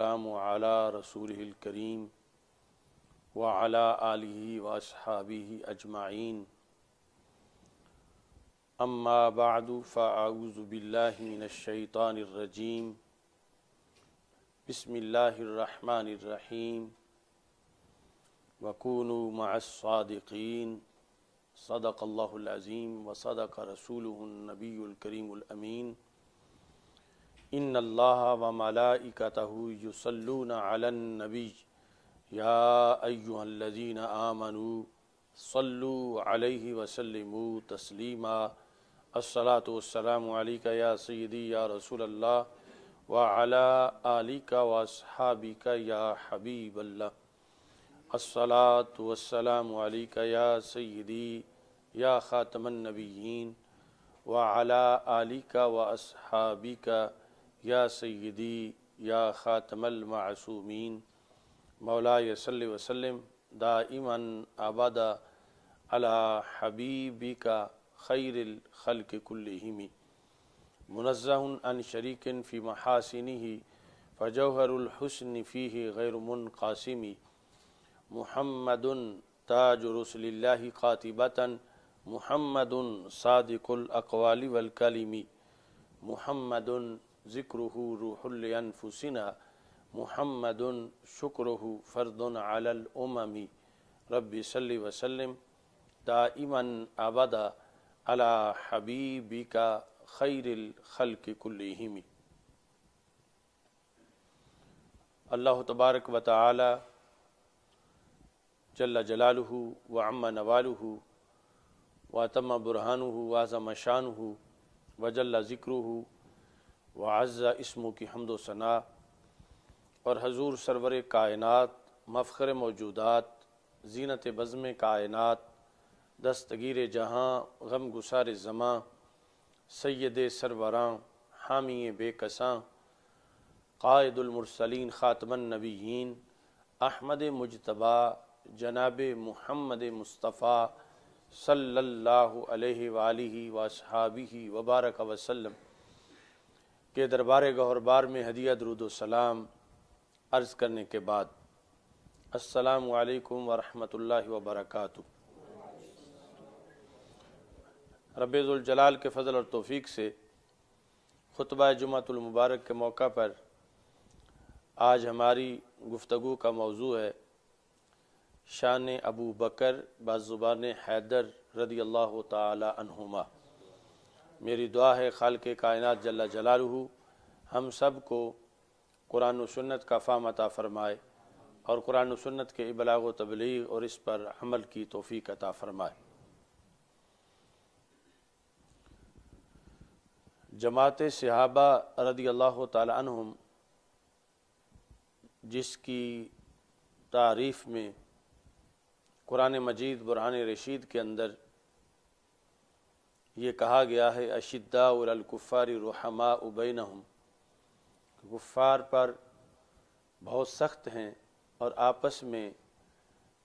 والسلام علی رسولہ الکریم وعلی آلہ واصحابہ اجمعین اما بعد فاعوذ باللہ من الشیطان الرجیم بسم اللہ الرحمن الرحیم وَكُونُوا مَعَ الصَّادِقِينَ صدق اللہ العظیم وصدق رسولہ النبی الکریم الامین ان اللہ وملائکتہ یصلون علی النبی یا ایہا الذین آمنوا صلوا علیہ وسلموا تسلیما الصلاۃ والسلام علیک یا سیدی یا رسول اللہ وعلی آلک واصحابک یا حبیب اللہ الصلاۃ والسلام علیک یا سیدی یا خاتم النبیین وعلی آلک واصحابک یا سیدی یا خاتم المعصومین مولاي صل وسلم دائما ابدا على حبيبك خير الخلق كلهم منزه عن شريك في محاسنه فجوهر الحسن فيه غير منقاسم محمد تاج رسل الله قاطبة محمد صادق الأقوال والكلم محمد ذكره روح لأنفسنا محمد شکرہ فرد علی الامم رب صلی وسلم دائما ابدا علی حبیبک خیر الخلق کلہم۔ اللہ تبارک و تعالی جل جلالہ وعم نوالہ واتم برہانہ وعظم شانہ وجل ذکرہ وعز اسمہ کی حمد و ثنا اور حضور سرور کائنات مفخر موجودات زینت بزم کائنات دستگیر جہاں غم گسار زماں سید سروراں حامی بے کساں قائد المرسلین خاتم النبیین احمد مجتبیٰ جناب محمد مصطفیٰ صلی اللہ علیہ وآلہ واصحابہ وبارک وسلم کے دربار گہربار میں ہدیہ درود و سلام عرض کرنے کے بعد السلام علیکم ورحمۃ اللہ وبرکاتہ۔ رب ذوالجلال کے فضل اور توفیق سے خطبہ جمعۃ المبارک کے موقع پر آج ہماری گفتگو کا موضوع ہے شان ابو بکر بازبان حیدر رضی اللہ تعالی عنہما۔ میری دعا ہے خالق کائنات جل جلالہ ہم سب کو قرآن و سنت کا فہم عطا فرمائے اور قرآن و سنت کے ابلاغ و تبلیغ اور اس پر عمل کی توفیق عطا فرمائے۔ جماعت صحابہ رضی اللہ تعالی عنہم جس کی تعریف میں قرآن مجید برہان رشید کے اندر یہ کہا گیا ہے اشداء علی الکفار رحماء بینہم، کفار پر بہت سخت ہیں اور آپس میں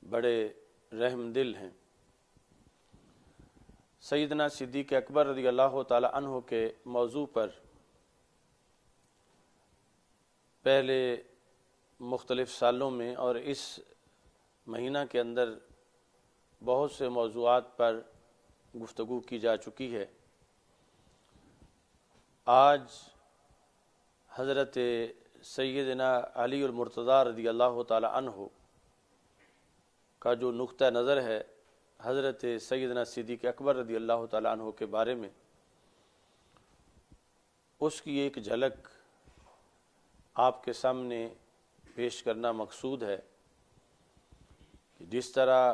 بڑے رحم دل ہیں۔ سیدنا صدیق اکبر رضی اللہ تعالی عنہ کے موضوع پر پہلے مختلف سالوں میں اور اس مہینہ کے اندر بہت سے موضوعات پر گفتگو کی جا چکی ہے۔ آج حضرت سیدنا علی المرتضیٰ رضی اللہ تعالی عنہ کا جو نقطہ نظر ہے حضرت سیدنا صدیق اکبر رضی اللہ تعالی عنہ کے بارے میں، اس کی ایک جھلک آپ کے سامنے پیش کرنا مقصود ہے کہ جس طرح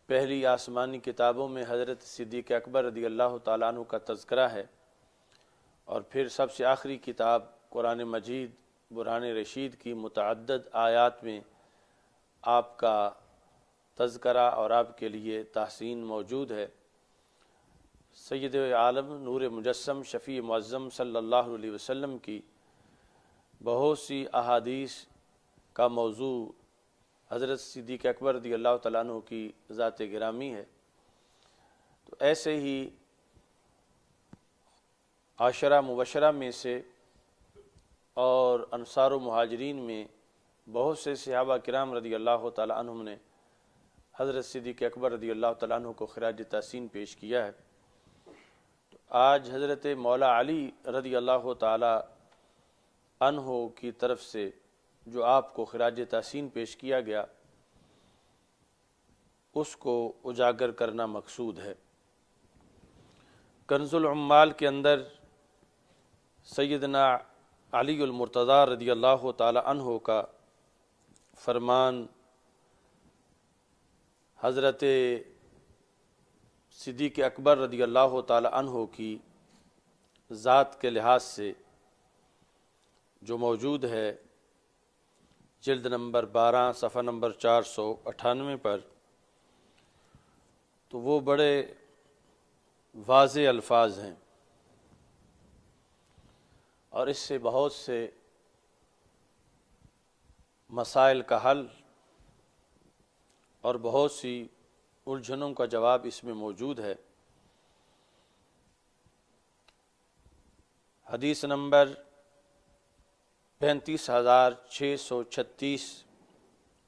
پہلی آسمانی کتابوں میں حضرت صدیق اکبر رضی اللہ تعالیٰ عنہ کا تذکرہ ہے اور پھر سب سے آخری کتاب قرآن مجید برہان رشید کی متعدد آیات میں آپ کا تذکرہ اور آپ کے لیے تحسین موجود ہے۔ سید عالم نور مجسم شفیع معظم صلی اللہ علیہ وسلم کی بہت سی احادیث کا موضوع حضرت صدیق اکبر رضی اللہ تعالیٰ عنہ کی ذات گرامی ہے۔ تو ایسے ہی عاشرہ مبشرہ میں سے اور انصار و مہاجرین میں بہت سے صحابہ کرام رضی اللہ تعالی عنہم نے حضرت صدیق اکبر رضی اللہ تعالیٰ عنہ کو خراج تحسین پیش کیا ہے۔ تو آج حضرت مولا علی رضی اللہ تعالی عنہ کی طرف سے جو آپ کو خراج تحسین پیش کیا گیا اس کو اجاگر کرنا مقصود ہے۔ کنز العمال کے اندر سیدنا علی المرتضیٰ رضی اللہ تعالی عنہ کا فرمان حضرت صدیق اکبر رضی اللہ تعالی عنہ کی ذات کے لحاظ سے جو موجود ہے جلد نمبر 12 صفحہ نمبر 498 پر، تو وہ بڑے واضح الفاظ ہیں اور اس سے بہت سے مسائل کا حل اور بہت سی الجھنوں کا جواب اس میں موجود ہے۔ حدیث نمبر 35636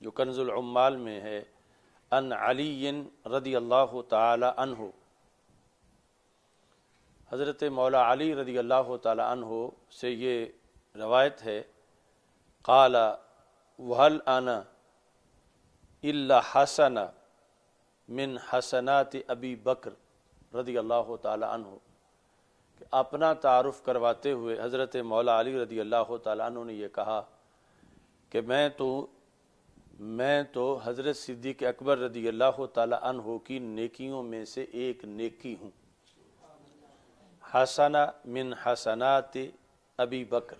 جو کنز العمال میں ہے، ان علی رضی اللہ تعالی عنہ، حضرت مولا علی رضی اللہ تعالی عنہ سے یہ روایت ہے، قال وهل انا الا حسن من حسنات ابی بکر رضی اللہ تعالی عنہ، کہ اپنا تعارف کرواتے ہوئے حضرت مولا علی رضی اللہ تعالی عنہ نے یہ کہا کہ میں تو حضرت صدیق اکبر رضی اللہ تعالی عنہ کی نیکیوں میں سے ایک نیکی ہوں۔ حسن من حسنات ابی بکر،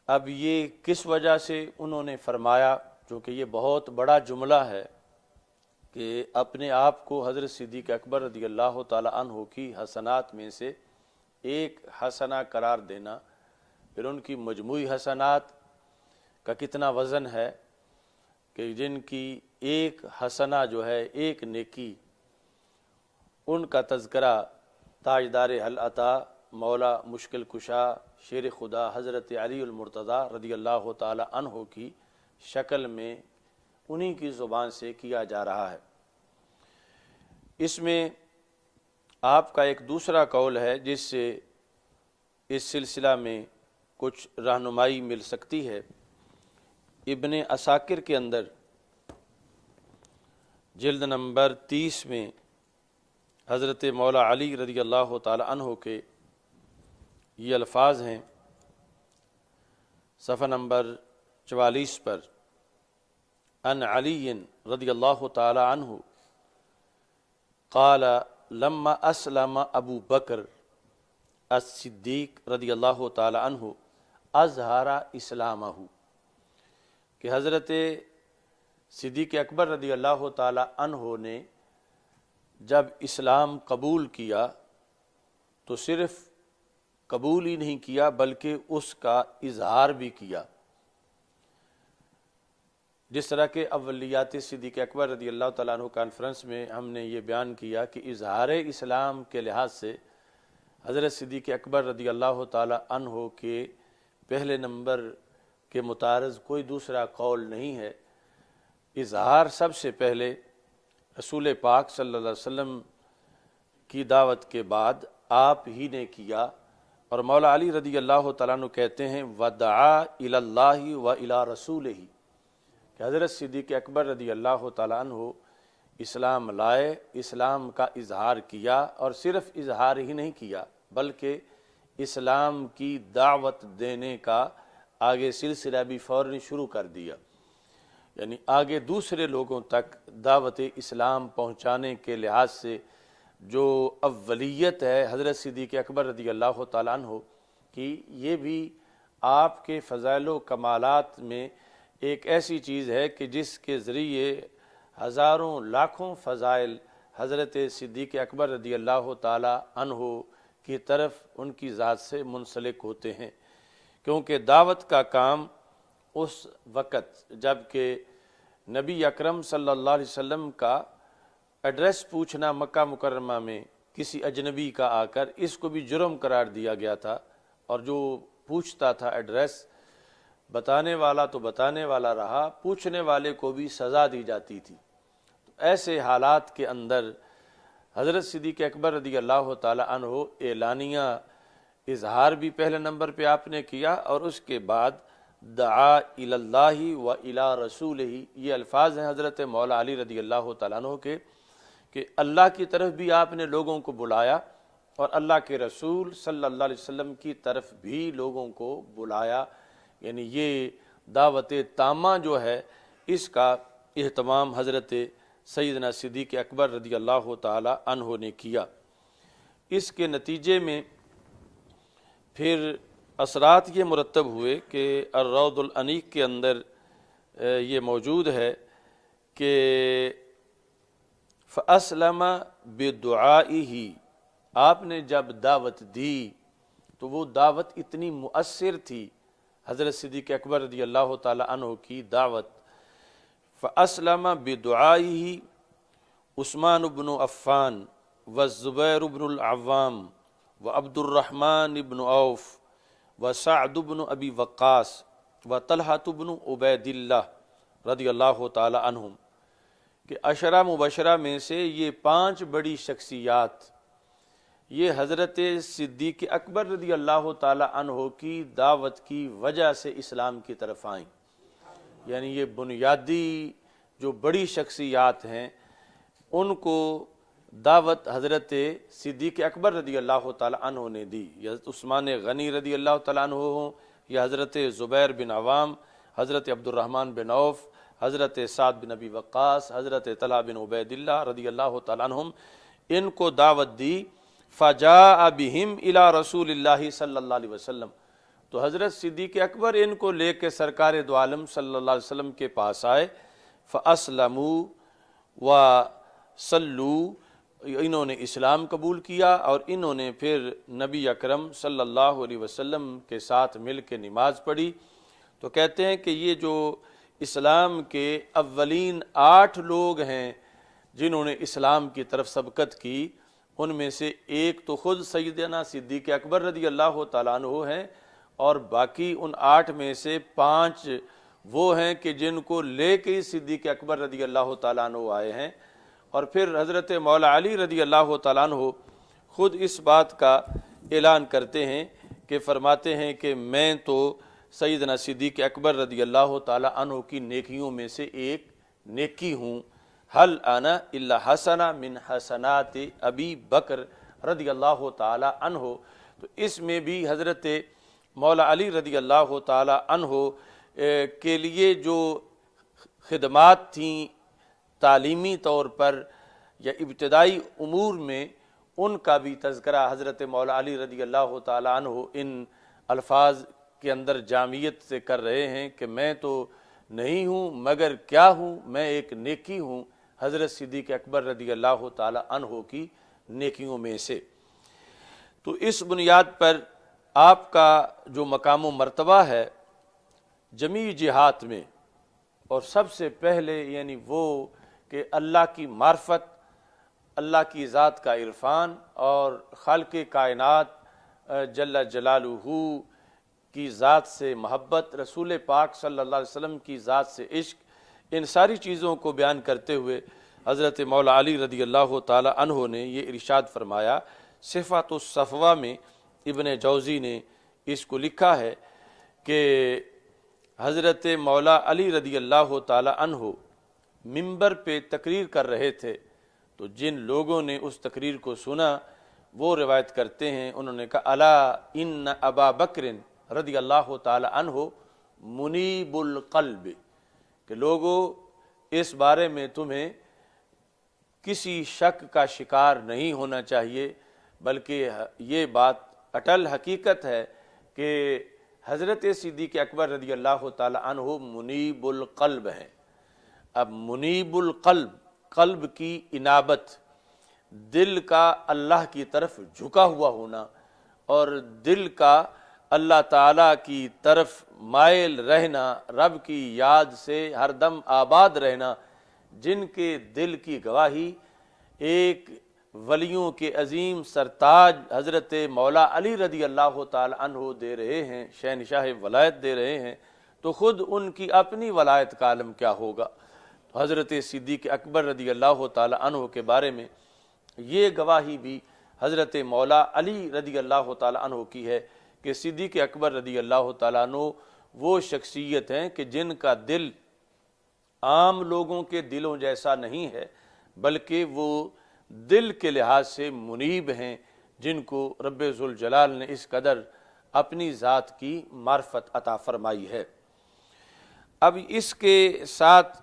اب یہ کس وجہ سے انہوں نے فرمایا، چونکہ یہ بہت بڑا جملہ ہے کہ اپنے آپ کو حضرت صدیق اکبر رضی اللہ تعالی عنہ کی حسنات میں سے ایک حسنہ قرار دینا، پھر ان کی مجموعی حسنات کا کتنا وزن ہے کہ جن کی ایک حسنہ جو ہے ایک نیکی، ان کا تذکرہ تاجدار حل عطا مولا مشکل کشا شیر خدا حضرت علی المرتضیٰ رضی اللہ تعالی عنہ کی شکل میں انہی کی زبان سے کیا جا رہا ہے۔ اس میں آپ کا ایک دوسرا قول ہے جس سے اس سلسلہ میں کچھ رہنمائی مل سکتی ہے۔ ابن عساکر کے اندر جلد نمبر 30 میں حضرت مولا علی رضی اللہ تعالی عنہ کے یہ الفاظ ہیں، صفحہ نمبر 44 پر، ان علی رضی اللہ تعالی عنہ قال لما اسلم ابو بکر الصدیق رضی اللہ تعالی عنہ اظہر اسلامہ، کہ حضرت صدیق اکبر رضی اللہ تعالی عنہ نے جب اسلام قبول کیا تو صرف قبول ہی نہیں کیا بلکہ اس کا اظہار بھی کیا۔ جس طرح کہ اولیات صدیق اکبر رضی اللہ تعالیٰ عنہ کانفرنس میں ہم نے یہ بیان کیا کہ اظہار اسلام کے لحاظ سے حضرت صدیق اکبر رضی اللہ تعالیٰ عنہ کے پہلے نمبر کے متعارض کوئی دوسرا قول نہیں ہے۔ اظہار سب سے پہلے رسول پاک صلی اللہ علیہ وسلم کی دعوت کے بعد آپ ہی نے کیا، اور مولا علی رضی اللہ تعالیٰ عنہ کہتے ہیں وَدَعَا إِلَى اللَّهِ وَإِلَى رَسُولِهِ، کہ حضرت صدیق اکبر رضی اللہ تعالیٰ عنہ اسلام لائے، اسلام کا اظہار کیا، اور صرف اظہار ہی نہیں کیا بلکہ اسلام کی دعوت دینے کا آگے سلسلہ بھی فوراً شروع کر دیا، یعنی آگے دوسرے لوگوں تک دعوت اسلام پہنچانے کے لحاظ سے جو اولیت ہے حضرت صدیق اکبر رضی اللہ تعالیٰ عنہ کی، یہ بھی آپ کے فضائل و کمالات میں ایک ایسی چیز ہے کہ جس کے ذریعے ہزاروں لاکھوں فضائل حضرت صدیق اکبر رضی اللہ تعالیٰ عنہ کی طرف ان کی ذات سے منسلک ہوتے ہیں، کیونکہ دعوت کا کام اس وقت جب کہ نبی اکرم صلی اللہ علیہ وسلم کا ایڈریس پوچھنا مکہ مکرمہ میں کسی اجنبی کا آ کر، اس کو بھی جرم قرار دیا گیا تھا، اور جو پوچھتا تھا ایڈریس، بتانے والا تو بتانے والا رہا، پوچھنے والے کو بھی سزا دی جاتی تھی۔ تو ایسے حالات کے اندر حضرت صدیق اکبر رضی اللہ تعالی عنہ اعلانیہ اظہار بھی پہلے نمبر پہ آپ نے کیا، اور اس کے بعد دعا الی اللہ و الی رسولہ، یہ الفاظ ہیں حضرت مولا علی رضی اللہ تعالیٰ عنہ کے، کہ اللہ کی طرف بھی آپ نے لوگوں کو بلایا اور اللہ کے رسول صلی اللہ علیہ وسلم کی طرف بھی لوگوں کو بلایا، یعنی یہ دعوت تامہ جو ہے اس کا اہتمام حضرت سیدنا صدیق اکبر رضی اللہ تعالی عنہ نے کیا۔ اس کے نتیجے میں پھر اثرات یہ مرتب ہوئے کہ الروض الانیق کے اندر یہ موجود ہے کہ فَأَسْلَمَ بِدُعَائِهِ، آپ نے جب دعوت دی تو وہ دعوت اتنی مؤثر تھی، حضرت صدیق اکبر رضی اللہ تعالی عنہ کی دعوت۔ فَأَسْلَمَ بِدُعَائِهِ عثمان بن عفان والزبیر بن العوام وعبد الرحمن بن عوف وسعد بن ابی وقاص وطلحۃ بن عبید اللہ رضی اللہ تعالی عنہم، کہ عشرہ مبشرہ میں سے یہ 5 بڑی شخصیات یہ حضرت صدیق اکبر رضی اللہ تعالی عنہ کی دعوت کی وجہ سے اسلام کی طرف آئیں۔ یعنی یہ بنیادی جو بڑی شخصیات ہیں ان کو دعوت حضرت صدیق اکبر رضی اللہ تعالی عنہ نے دی، یا عثمان غنی رضی اللہ تعالی عنہ ہوں، یا حضرت زبیر بن عوام، حضرت عبد الرحمن بن عوف، حضرت سعد بن ابی وقاص، حضرت طلحہ بن عبید اللہ رضی اللہ تعالی عنہم، ان کو دعوت دی۔ فجاء بہم الی رسول اللہ صلی اللہ علیہ وسلم، تو حضرت صدیق اکبر ان کو لے کے سرکار دو عالم صلی اللہ علیہ وسلم کے پاس آئے۔ فاسلموا وصلوا، انہوں نے اسلام قبول کیا اور انہوں نے پھر نبی اکرم صلی اللہ علیہ وسلم کے ساتھ مل کے نماز پڑھی۔ تو کہتے ہیں کہ یہ جو اسلام کے اولین 8 لوگ ہیں جنہوں نے اسلام کی طرف سبقت کی، ان میں سے ایک تو خود سیدنا صدیق اکبر رضی اللہ تعالیٰ عنہ ہیں، اور باقی ان 8 میں سے 5 وہ ہیں کہ جن کو لے کے صدیق اکبر رضی اللہ تعالیٰ عنہ آئے ہیں۔ اور پھر حضرت مولا علی رضی اللہ تعالیٰ عنہ خود اس بات کا اعلان کرتے ہیں کہ فرماتے ہیں کہ میں تو سیدنا صدیق اکبر رضی اللہ تعالیٰ عنہ کی نیکیوں میں سے ایک نیکی ہوں، حل انا الا حسنہ من حسنات ابی بکر رضی اللہ تعالیٰ عنہ۔ تو اس میں بھی حضرت مولا علی رضی اللہ تعالیٰ عنہ کے لیے جو خدمات تھیں تعلیمی طور پر یا ابتدائی امور میں، ان کا بھی تذکرہ حضرت مولا علی رضی اللہ تعالیٰ عنہ ان الفاظ کے اندر جامعیت سے کر رہے ہیں کہ میں تو نہیں ہوں مگر کیا ہوں، میں ایک نیکی ہوں حضرت صدیق اکبر رضی اللہ تعالیٰ عنہ کی نیکیوں میں سے۔ تو اس بنیاد پر آپ کا جو مقام و مرتبہ ہے جمیع جہات میں، اور سب سے پہلے یعنی وہ کہ اللہ کی معرفت، اللہ کی ذات کا عرفان، اور خالق کائنات جل جلالہ کی ذات سے محبت، رسول پاک صلی اللہ علیہ وسلم کی ذات سے عشق، ان ساری چیزوں کو بیان کرتے ہوئے حضرت مولا علی رضی اللہ تعالی عنہ نے یہ ارشاد فرمایا۔ صفات الصفوہ میں ابن جوزی نے اس کو لکھا ہے کہ حضرت مولا علی رضی اللہ تعالی عنہ منبر پہ تقریر کر رہے تھے، تو جن لوگوں نے اس تقریر کو سنا وہ روایت کرتے ہیں، انہوں نے کہا الا ان ابا بکر رضی اللہ تعالی عنہ منیب القلب، کہ لوگوں اس بارے میں تمہیں کسی شک کا شکار نہیں ہونا چاہیے، بلکہ یہ بات اٹل حقیقت ہے کہ حضرت صدیق اکبر رضی اللہ تعالی عنہ منیب القلب ہیں۔ اب منیب القلب، قلب کی انابت، دل کا اللہ کی طرف جھکا ہوا ہونا، اور دل کا اللہ تعالیٰ کی طرف مائل رہنا، رب کی یاد سے ہر دم آباد رہنا، جن کے دل کی گواہی ایک ولیوں کے عظیم سرتاج حضرت مولا علی رضی اللہ تعالی عنہ دے رہے ہیں، شہنشاہ ولایت دے رہے ہیں، تو خود ان کی اپنی ولایت کا عالم کیا ہوگا۔ حضرت صدیق اکبر رضی اللہ تعالی عنہ کے بارے میں یہ گواہی بھی حضرت مولا علی رضی اللہ تعالی عنہ کی ہے کہ صدیق اکبر رضی اللہ تعالی عنہ وہ شخصیت ہیں کہ جن کا دل عام لوگوں کے دلوں جیسا نہیں ہے، بلکہ وہ دل کے لحاظ سے منیب ہیں، جن کو رب ذوالجلال نے اس قدر اپنی ذات کی معرفت عطا فرمائی ہے۔ اب اس کے ساتھ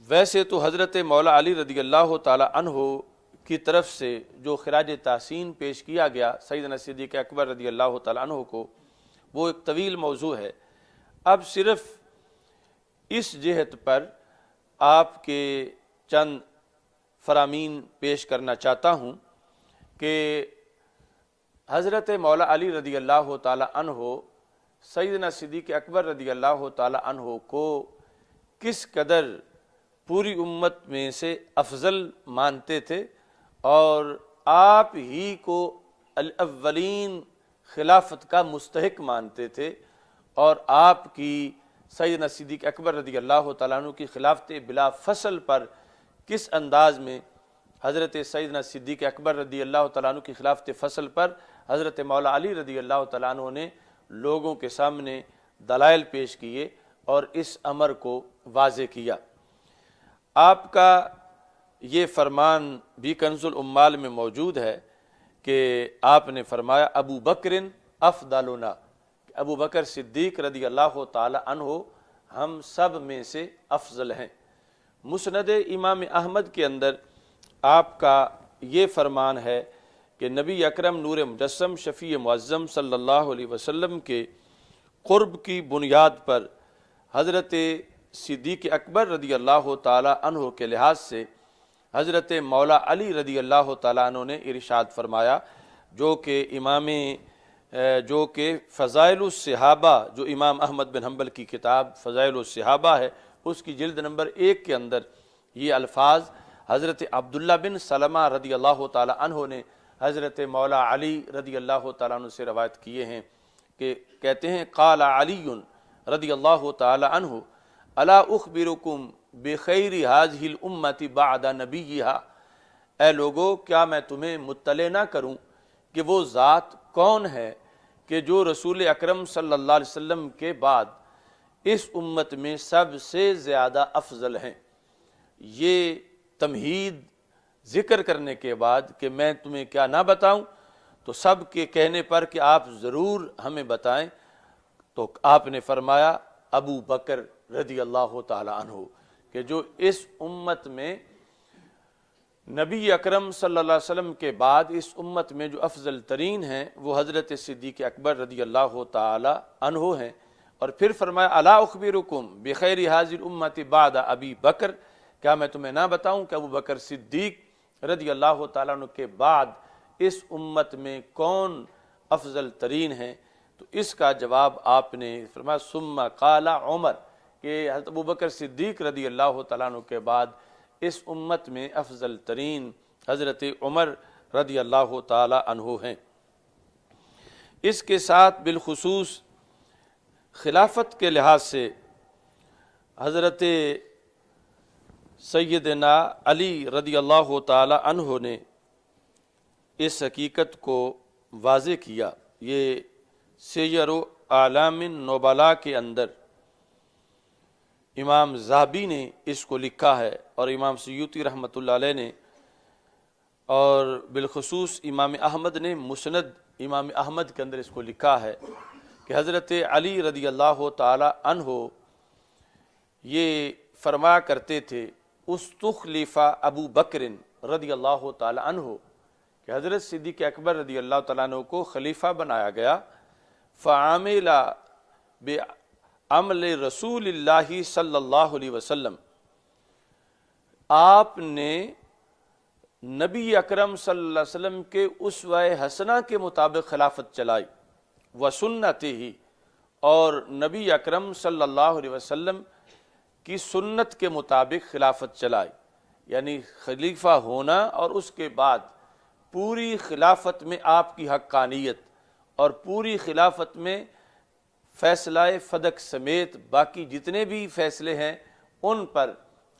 ویسے تو حضرت مولا علی رضی اللہ تعالی عنہ کی طرف سے جو خراج تحسین پیش کیا گیا سیدنا صدیق اکبر رضی اللہ تعالی عنہ کو، وہ ایک طویل موضوع ہے۔ اب صرف اس جہت پر آپ کے چند فرامین پیش کرنا چاہتا ہوں کہ حضرت مولا علی رضی اللہ تعالی عنہ سیدنا صدیق اکبر رضی اللہ تعالی عنہ کو کس قدر پوری امت میں سے افضل مانتے تھے، اور آپ ہی کو الاولین خلافت کا مستحق مانتے تھے، اور آپ کی سیدنا صدیق اکبر رضی اللہ تعالیٰ عنہ کی خلافت بلا فصل پر کس انداز میں حضرت سیدنا صدیق اکبر رضی اللہ تعالیٰ عنہ کی خلافت فصل پر حضرت مولا علی رضی اللہ تعالیٰ عنہ نے لوگوں کے سامنے دلائل پیش کیے اور اس امر کو واضح کیا۔ آپ کا یہ فرمان بھی کنز العمال میں موجود ہے کہ آپ نے فرمایا ابو بکر افضلنا، ابو بکر صدیق رضی اللہ تعالی عنہ ہم سب میں سے افضل ہیں۔ مسند امام احمد کے اندر آپ کا یہ فرمان ہے کہ نبی اکرم نور مجسم شفیع معظم صلی اللہ علیہ وسلم کے قرب کی بنیاد پر حضرت صدیق اکبر رضی اللہ تعالی عنہ کے لحاظ سے حضرت مولا علی رضی اللہ تعالیٰ عنہ نے ارشاد فرمایا، جو کہ فضائل الصحابہ، جو امام احمد بن حنبل کی کتاب فضائل الصحابہ ہے، اس کی جلد نمبر 1 کے اندر یہ الفاظ حضرت عبداللہ بن سلمہ رضی اللہ تعالیٰ عنہ نے حضرت مولا علی رضی اللہ تعالیٰ عنہ سے روایت کیے ہیں کہ کہتے ہیں قال علی رضی اللہ تعالیٰ عنہ الا اخبرکم بخیر هذه الامت بعد نبیہا، اے لوگو کیا میں تمہیں مطلع نہ کروں کہ وہ ذات کون ہے کہ جو رسول اکرم صلی اللہ علیہ وسلم کے بعد اس امت میں سب سے زیادہ افضل ہیں۔ یہ تمہید ذکر کرنے کے بعد کہ میں تمہیں کیا نہ بتاؤں، تو سب کے کہنے پر کہ آپ ضرور ہمیں بتائیں، تو آپ نے فرمایا ابو بکر رضی اللہ تعالی عنہ، کہ جو اس امت میں نبی اکرم صلی اللہ علیہ وسلم کے بعد اس امت میں جو افضل ترین ہیں وہ حضرت صدیق اکبر رضی اللہ تعالی عنہ ہیں۔ اور پھر فرمایا الا اخبرکم بخیر هذه الامت بعد ابی بکر، کیا میں تمہیں نہ بتاؤں کہ ابو بکر صدیق رضی اللہ تعالیٰ عنہ کے بعد اس امت میں کون افضل ترین ہیں؟ تو اس کا جواب آپ نے فرمایا ثم قال عمر، کہ حضرت ابو بکر صدیق رضی اللہ تعالیٰ عنہ کے بعد اس امت میں افضل ترین حضرت عمر رضی اللہ تعالیٰ عنہ ہیں۔ اس کے ساتھ بالخصوص خلافت کے لحاظ سے حضرت سیدنا علی رضی اللہ تعالی عنہ نے اس حقیقت کو واضح کیا۔ یہ سیر و اعلام النبلاء کے اندر امام ذہبی نے اس کو لکھا ہے، اور امام سیوطی رحمۃ اللہ علیہ نے، اور بالخصوص امام احمد نے مسند امام احمد کے اندر اس کو لکھا ہے کہ حضرت علی رضی اللہ تعالی عنہ یہ فرمایا کرتے تھے استخلف ابو بکر رضی اللہ تعالی عنہ، کہ حضرت صدیق اکبر رضی اللہ تعالیٰ عنہ کو خلیفہ بنایا گیا، فعامل بعمل رسول اللہ صلی اللہ علیہ وسلم، آپ نے نبی اکرم صلی اللہ علیہ وسلم کے اسوہ حسنہ کے مطابق خلافت چلائی، وسنتہ، اور نبی اکرم صلی اللہ علیہ وسلم کی سنت کے مطابق خلافت چلائی، یعنی خلیفہ ہونا اور اس کے بعد پوری خلافت میں آپ کی حقانیت اور پوری خلافت میں فیصلہ فدق سمیت باقی جتنے بھی فیصلے ہیں ان پر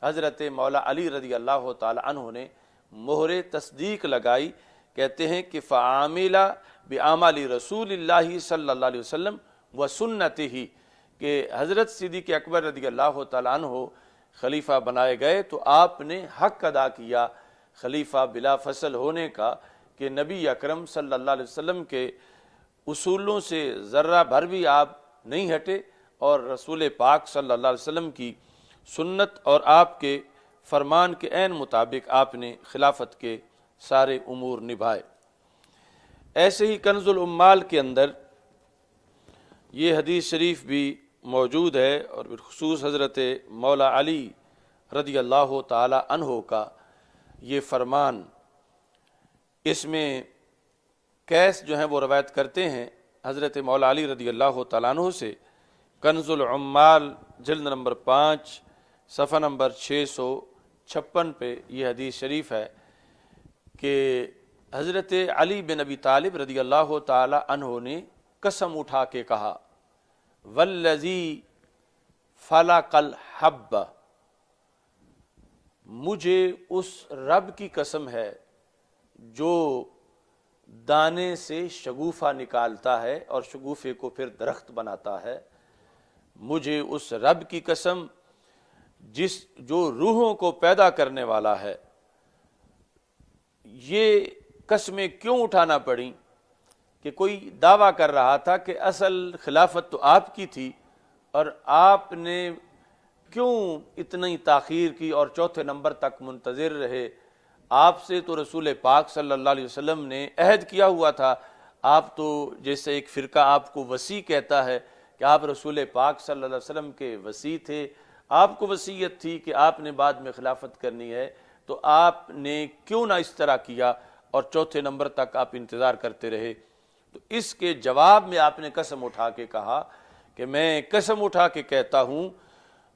حضرت مولا علی رضی اللہ تعالی عنہ نے مہر تصدیق لگائی. کہتے ہیں کہ فعاملہ بعمل رسول اللہ صلی اللہ علیہ وسلم و سنتہ، کہ حضرت صدیق اکبر رضی اللہ تعالیٰ عنہ خلیفہ بنائے گئے تو آپ نے حق ادا کیا خلیفہ بلا فصل ہونے کا، کہ نبی اکرم صلی اللہ علیہ وسلم کے اصولوں سے ذرہ بھر بھی آپ نہیں ہٹے، اور رسول پاک صلی اللہ علیہ وسلم کی سنت اور آپ کے فرمان کے عین مطابق آپ نے خلافت کے سارے امور نبھائے. ایسے ہی کنز العمال کے اندر یہ حدیث شریف بھی موجود ہے، اور بالخصوص حضرت مولا علی رضی اللہ تعالی عنہ کا یہ فرمان. اس میں کیس جو ہیں وہ روایت کرتے ہیں حضرت مولا علی رضی اللہ تعالیٰ عنہ سے. کنز العمال جلد نمبر 5 صفحہ نمبر 656 پہ یہ حدیث شریف ہے کہ حضرت علی بن ابی طالب رضی اللہ تعالی عنہ نے قسم اٹھا کے کہا، والذی فلق الحب، مجھے اس رب کی قسم ہے جو دانے سے شگوفہ نکالتا ہے اور شگوفے کو پھر درخت بناتا ہے، مجھے اس رب کی قسم جو روحوں کو پیدا کرنے والا ہے. یہ قسمیں کیوں اٹھانا پڑیں؟ کہ کوئی دعویٰ کر رہا تھا کہ اصل خلافت تو آپ کی تھی اور آپ نے کیوں اتنی تاخیر کی اور چوتھے نمبر تک منتظر رہے؟ آپ سے تو رسول پاک صلی اللہ علیہ وسلم نے عہد کیا ہوا تھا. آپ تو جیسے ایک فرقہ آپ کو وصی کہتا ہے کہ آپ رسول پاک صلی اللہ علیہ وسلم کے وصی تھے، آپ کو وصیت تھی کہ آپ نے بعد میں خلافت کرنی ہے، تو آپ نے کیوں نہ اس طرح کیا اور چوتھے نمبر تک آپ انتظار کرتے رہے؟ تو اس کے جواب میں آپ نے قسم اٹھا کے کہا کہ میں قسم اٹھا کے کہتا ہوں،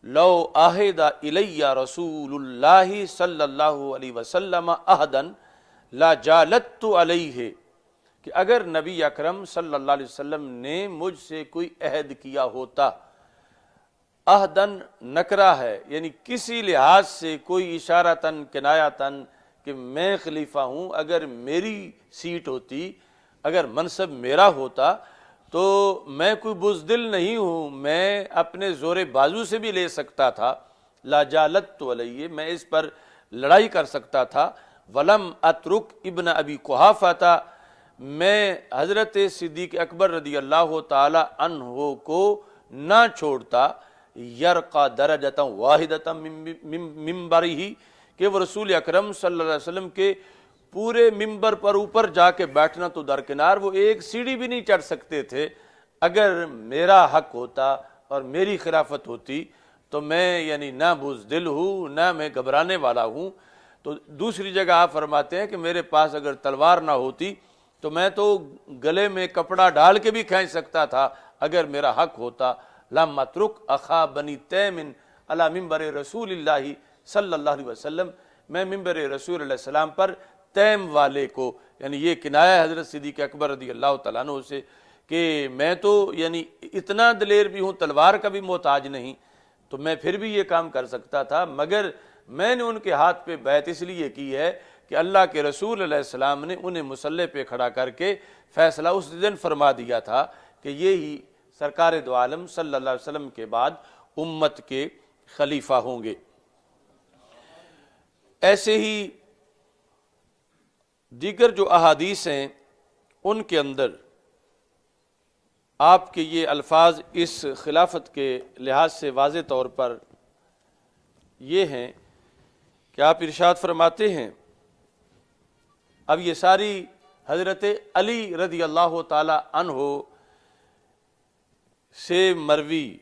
لو عہد الی رسول اللہ صلی اللہ علیہ وسلم عہدا لا جالت علیہ، کہ اگر نبی اکرم صلی اللہ علیہ وسلم نے مجھ سے کوئی عہد کیا ہوتا، عہدن نکرہ ہے یعنی کسی لحاظ سے کوئی اشارتاً کنایتاً کہ میں خلیفہ ہوں، اگر میری سیٹ ہوتی، اگر منصب میرا ہوتا تو میں کوئی بزدل نہیں ہوں، میں اپنے زور بازو سے بھی لے سکتا تھا، لا جالت علیہ، میں اس پر لڑائی کر سکتا تھا. ولم اترک ابن ابی قحافہ، میں حضرت صدیق اکبر رضی اللہ تعالی عنہ کو نہ چھوڑتا، یرقى درجۃ واحدۃ من منبرہ، کہ وہ رسول اکرم صلی اللہ علیہ وسلم کے پورے ممبر پر اوپر جا کے بیٹھنا تو درکنار، وہ ایک سیڑھی بھی نہیں چڑھ سکتے تھے. اگر میرا حق ہوتا اور میری خلافت ہوتی تو میں یعنی نہ بزدل ہوں نہ میں گھبرانے والا ہوں. تو دوسری جگہ آپ فرماتے ہیں کہ میرے پاس اگر تلوار نہ ہوتی تو میں تو گلے میں کپڑا ڈال کے بھی کھینچ سکتا تھا اگر میرا حق ہوتا. لم اترک اخا بنی تیم علی منبر رسول اللہ صلی اللہ علیہ وسلم، میں منبر رسول اللہ السلام پر تیم والے کو، یعنی یہ کنایہ حضرت صدیق اکبر رضی اللہ تعالیٰ عنہ سے کہ میں تو یعنی اتنا دلیر بھی ہوں، تلوار کا بھی محتاج نہیں، تو میں پھر بھی یہ کام کر سکتا تھا، مگر میں نے ان کے ہاتھ پہ بیعت اس لیے کی ہے کہ اللہ کے رسول علیہ السلام نے انہیں مسلح پہ کھڑا کر کے فیصلہ اس دن فرما دیا تھا کہ یہی سرکار دو عالم صلی اللہ علیہ وسلم کے بعد امت کے خلیفہ ہوں گے. ایسے ہی دیگر جو احادیث ہیں ان کے اندر آپ کے یہ الفاظ اس خلافت کے لحاظ سے واضح طور پر یہ ہیں کہ آپ ارشاد فرماتے ہیں، اب یہ ساری حضرت علی رضی اللہ تعالی عنہ سے مروی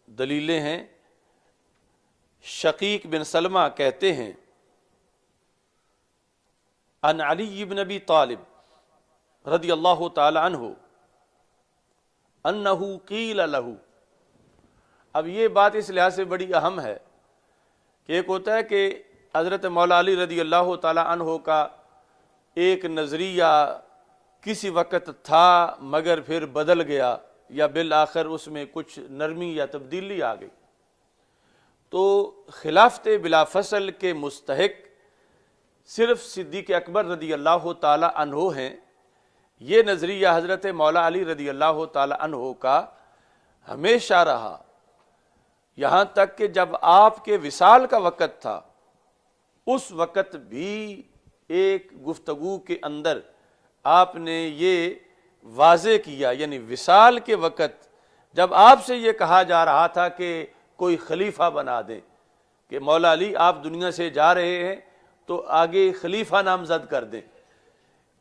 دلیلیں ہیں. شقیق بن سلمہ کہتے ہیں ان علی بن ابی طالب رضی اللہ تعالی عنہ انہ قیل لہ. اب یہ بات اس لحاظ سے بڑی اہم ہے کہ ایک ہوتا ہے کہ حضرت مولا علی رضی اللہ تعالی عنہ کا ایک نظریہ کسی وقت تھا مگر پھر بدل گیا یا بالآخر اس میں کچھ نرمی یا تبدیلی آ گئی، تو خلافت بلا فصل کے مستحق صرف صدیق اکبر رضی اللہ تعالی عنہ ہیں۔ یہ نظریہ حضرت مولا علی رضی اللہ تعالی عنہ کا ہمیشہ رہا، یہاں تک کہ جب آپ کے وصال کا وقت تھا اس وقت بھی ایک گفتگو کے اندر آپ نے یہ واضح کیا، یعنی وصال کے وقت جب آپ سے یہ کہا جا رہا تھا کہ کوئی خلیفہ بنا دیں، کہ مولا علی آپ دنیا سے جا رہے ہیں تو آگے خلیفہ نامزد کر دیں،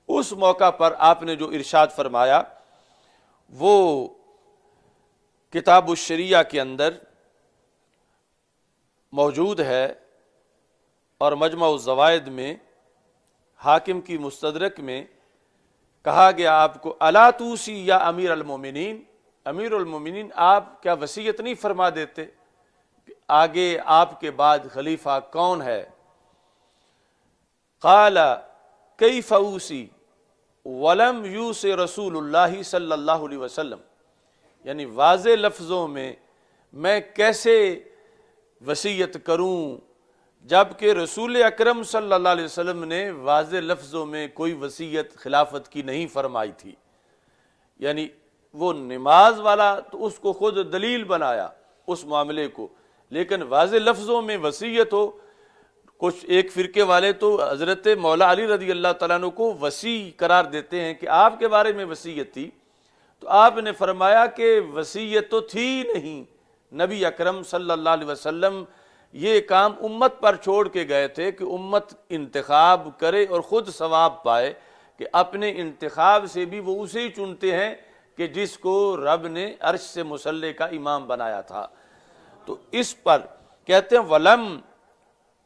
اس موقع پر آپ نے جو ارشاد فرمایا وہ کتاب الشریعہ کے اندر موجود ہے اور مجمع الزوائد میں حاکم کی مستدرک میں کہا گیا آپ کو الا توسی یا امیر المومنین، امیر المومنین آپ کیا وصیت نہیں فرما دیتے کہ آگے آپ کے بعد خلیفہ کون ہے؟ قال کیف اوسی ولم یوس رسول اللہ صلی اللہ علیہ وسلم، یعنی واضح لفظوں میں کیسے وصیت کروں جبکہ رسول اکرم صلی اللہ علیہ وسلم نے واضح لفظوں میں کوئی وصیت خلافت کی نہیں فرمائی تھی۔ یعنی وہ نماز والا تو اس کو خود دلیل بنایا اس معاملے کو، لیکن واضح لفظوں میں وصیت ہو، کچھ ایک فرقے والے تو حضرت مولا علی رضی اللہ تعالیٰ عنہ کو وصی قرار دیتے ہیں کہ آپ کے بارے میں وصیت تھی، تو آپ نے فرمایا کہ وصیت تو تھی نہیں، نبی اکرم صلی اللہ علیہ وسلم یہ کام امت پر چھوڑ کے گئے تھے کہ امت انتخاب کرے اور خود ثواب پائے، کہ اپنے انتخاب سے بھی وہ اسے چنتے ہیں کہ جس کو رب نے عرش سے مسلح کا امام بنایا تھا۔ تو اس پر کہتے ہیں ولم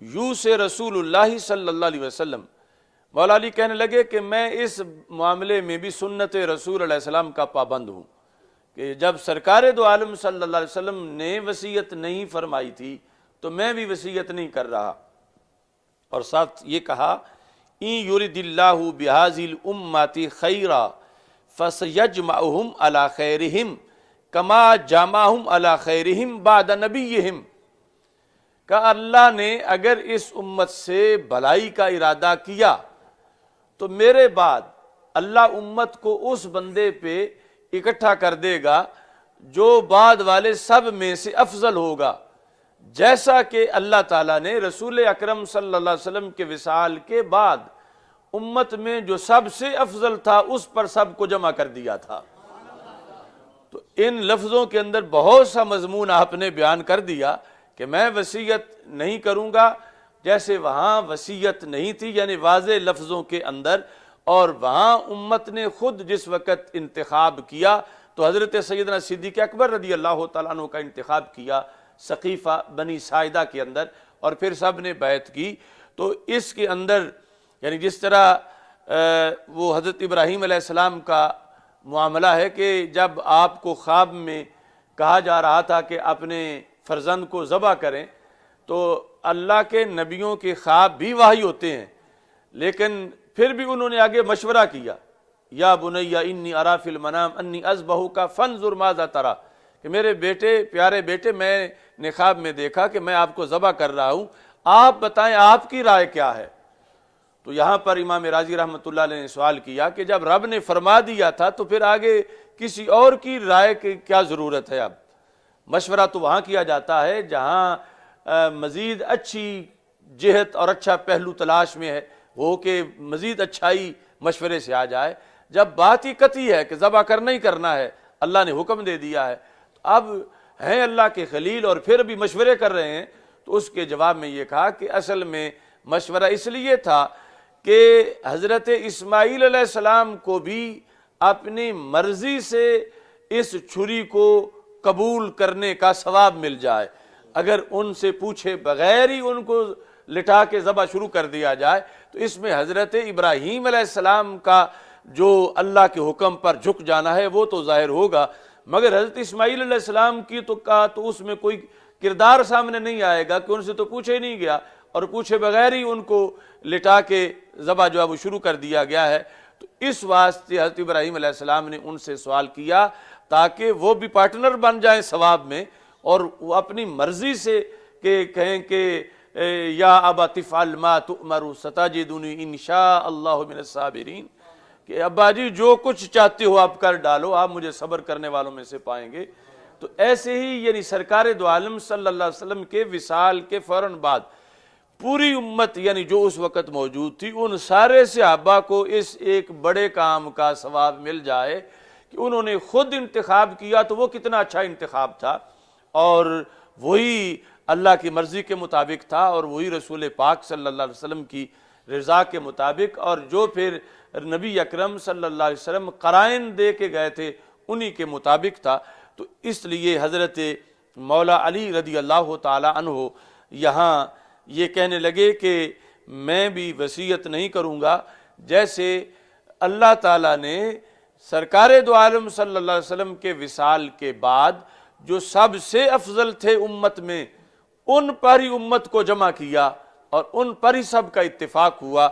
یوس رسول اللہ صلی اللہ علیہ وسلم، مولا علی کہنے لگے کہ میں اس معاملے میں بھی سنت رسول علیہ السلام کا پابند ہوں، کہ جب سرکار دو عالم صلی اللہ علیہ وسلم نے وصیت نہیں فرمائی تھی تو میں بھی وصیت نہیں کر رہا۔ اور ساتھ یہ کہا ان یرد اللہ بہذی الامت خیرا فسیجمعہم علی خیرہم کما جمعہم علی خیرہم بعد نبیہم، کہ اللہ نے اگر اس امت سے بھلائی کا ارادہ کیا تو میرے بعد اللہ امت کو اس بندے پہ اکٹھا کر دے گا جو بعد والے سب میں سے افضل ہوگا، جیسا کہ اللہ تعالیٰ نے رسول اکرم صلی اللہ علیہ وسلم کے وصال کے بعد امت میں جو سب سے افضل تھا اس پر سب کو جمع کر دیا تھا۔ تو ان لفظوں کے اندر بہت سا مضمون آپ نے بیان کر دیا کہ میں وصیت نہیں کروں گا، جیسے وہاں وصیت نہیں تھی یعنی واضح لفظوں کے اندر، اور وہاں امت نے خود جس وقت انتخاب کیا تو حضرت سیدنا صدیق اکبر رضی اللہ تعالیٰ عنہ کا انتخاب کیا سقیفہ بنی ساعدہ کے اندر، اور پھر سب نے بیعت کی۔ تو اس کے اندر یعنی جس طرح وہ حضرت ابراہیم علیہ السلام کا معاملہ ہے کہ جب آپ کو خواب میں کہا جا رہا تھا کہ اپنے فرزند کو ذبح کریں، تو اللہ کے نبیوں کے خواب بھی وحی ہوتے ہیں، لیکن پھر بھی انہوں نے آگے مشورہ کیا، یا بنی انی ارا فی المنام انی اذبحک فانظر ماذا تری، کہ میرے بیٹے پیارے بیٹے میں نے خواب میں دیکھا کہ میں آپ کو ذبح کر رہا ہوں، آپ بتائیں آپ کی رائے کیا ہے؟ تو یہاں پر امام راضی رحمۃ اللہ علیہ نے سوال کیا کہ جب رب نے فرما دیا تھا تو پھر آگے کسی اور کی رائے کی کیا ضرورت ہے؟ اب مشورہ تو وہاں کیا جاتا ہے جہاں مزید اچھی جہت اور اچھا پہلو تلاش میں ہے، وہ کہ مزید اچھائی مشورے سے آ جائے۔ جب بات ہی قطعی ہے کہ ذبح کرنا ہی کرنا ہے، اللہ نے حکم دے دیا ہے، اب ہیں اللہ کے خلیل اور پھر بھی مشورے کر رہے ہیں، تو اس کے جواب میں یہ کہا کہ اصل میں مشورہ اس لیے تھا کہ حضرت اسماعیل علیہ السلام کو بھی اپنی مرضی سے اس چھری کو قبول کرنے کا ثواب مل جائے، اگر ان سے پوچھے بغیر ہی ان کو لٹا کے ذبح شروع کر دیا جائے تو اس میں حضرت ابراہیم علیہ السلام کا جو اللہ کے حکم پر جھک جانا ہے وہ تو ظاہر ہوگا، مگر حضرت اسماعیل علیہ السلام کی تو کہا تو اس میں کوئی کردار سامنے نہیں آئے گا کہ ان سے تو پوچھا ہی نہیں گیا، اور پوچھے بغیر ہی ان کو لٹا کے ذبح جو ہے وہ شروع کر دیا گیا ہے۔ تو اس واسطے حضرت ابراہیم علیہ السلام نے ان سے سوال کیا تاکہ وہ بھی پارٹنر بن جائیں ثواب میں، اور وہ اپنی مرضی سے کہ کہیں کہ یا ابا افعل ما تؤمر ستجدنی ان شاء اللہ من الصابرین، کہ ابا جی جو کچھ چاہتے ہو آپ کر ڈالو، آپ مجھے صبر کرنے والوں میں سے پائیں گے۔ تو ایسے ہی یعنی سرکار دو عالم صلی اللہ علیہ وسلم کے وصال کے فوراً بعد پوری امت یعنی جو اس وقت موجود تھی، ان سارے صحابہ کو اس ایک بڑے کام کا ثواب مل جائے کہ انہوں نے خود انتخاب کیا، تو وہ کتنا اچھا انتخاب تھا، اور وہی اللہ کی مرضی کے مطابق تھا، اور وہی رسول پاک صلی اللہ علیہ وسلم کی رضا کے مطابق، اور جو پھر نبی اکرم صلی اللہ علیہ وسلم قرائن دے کے گئے تھے انہی کے مطابق تھا۔ تو اس لیے حضرت مولا علی رضی اللہ تعالی عنہ یہاں یہ کہنے لگے کہ میں بھی وصیت نہیں کروں گا، جیسے اللہ تعالیٰ نے سرکار دو عالم صلی اللہ علیہ وسلم کے وصال کے بعد جو سب سے افضل تھے امت میں، ان پر ہی امت کو جمع کیا اور ان پر ہی سب کا اتفاق ہوا۔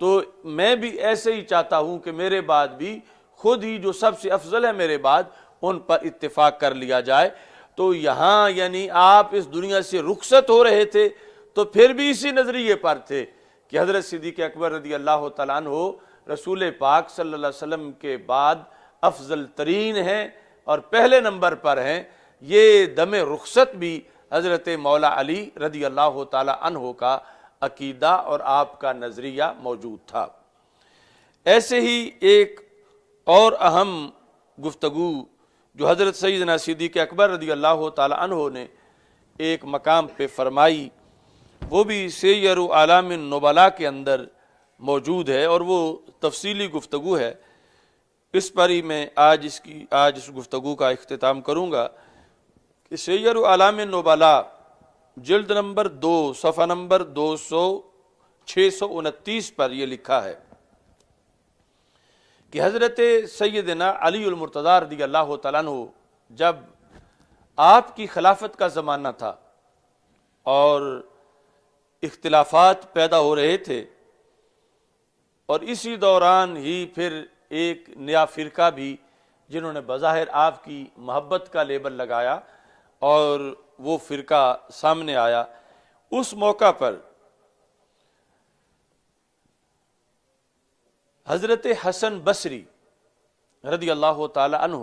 تو میں بھی ایسے ہی چاہتا ہوں کہ میرے بعد بھی خود ہی جو سب سے افضل ہے میرے بعد ان پر اتفاق کر لیا جائے۔ تو یہاں یعنی آپ اس دنیا سے رخصت ہو رہے تھے تو پھر بھی اسی نظریے پر تھے کہ حضرت صدیق اکبر رضی اللہ تعالیٰ عنہ رسول پاک صلی اللہ علیہ وسلم کے بعد افضل ترین ہیں اور پہلے نمبر پر ہیں۔ یہ دم رخصت بھی حضرت مولا علی رضی اللہ تعالیٰ عنہ کا عقیدہ اور آپ کا نظریہ موجود تھا۔ ایسے ہی ایک اور اہم گفتگو جو حضرت سیدنا صدیق اکبر رضی اللہ تعالیٰ عنہ نے ایک مقام پہ فرمائی، وہ بھی سیر اعلام النبلاء کے اندر موجود ہے، اور وہ تفصیلی گفتگو ہے۔ اس پر ہی میں آج اس گفتگو کا اختتام کروں گا کہ سیر اعلام النبلاء جلد نمبر 2 صفحہ نمبر 629 پر یہ لکھا ہے کہ حضرت سیدنا علی المرتضیٰ رضی اللہ تعالیٰ عنہ جب آپ کی خلافت کا زمانہ تھا اور اختلافات پیدا ہو رہے تھے، اور اسی دوران ہی پھر ایک نیا فرقہ بھی جنہوں نے بظاہر آپ کی محبت کا لیبل لگایا اور وہ فرقہ سامنے آیا، اس موقع پر حضرت حسن بصری رضی اللہ تعالی عنہ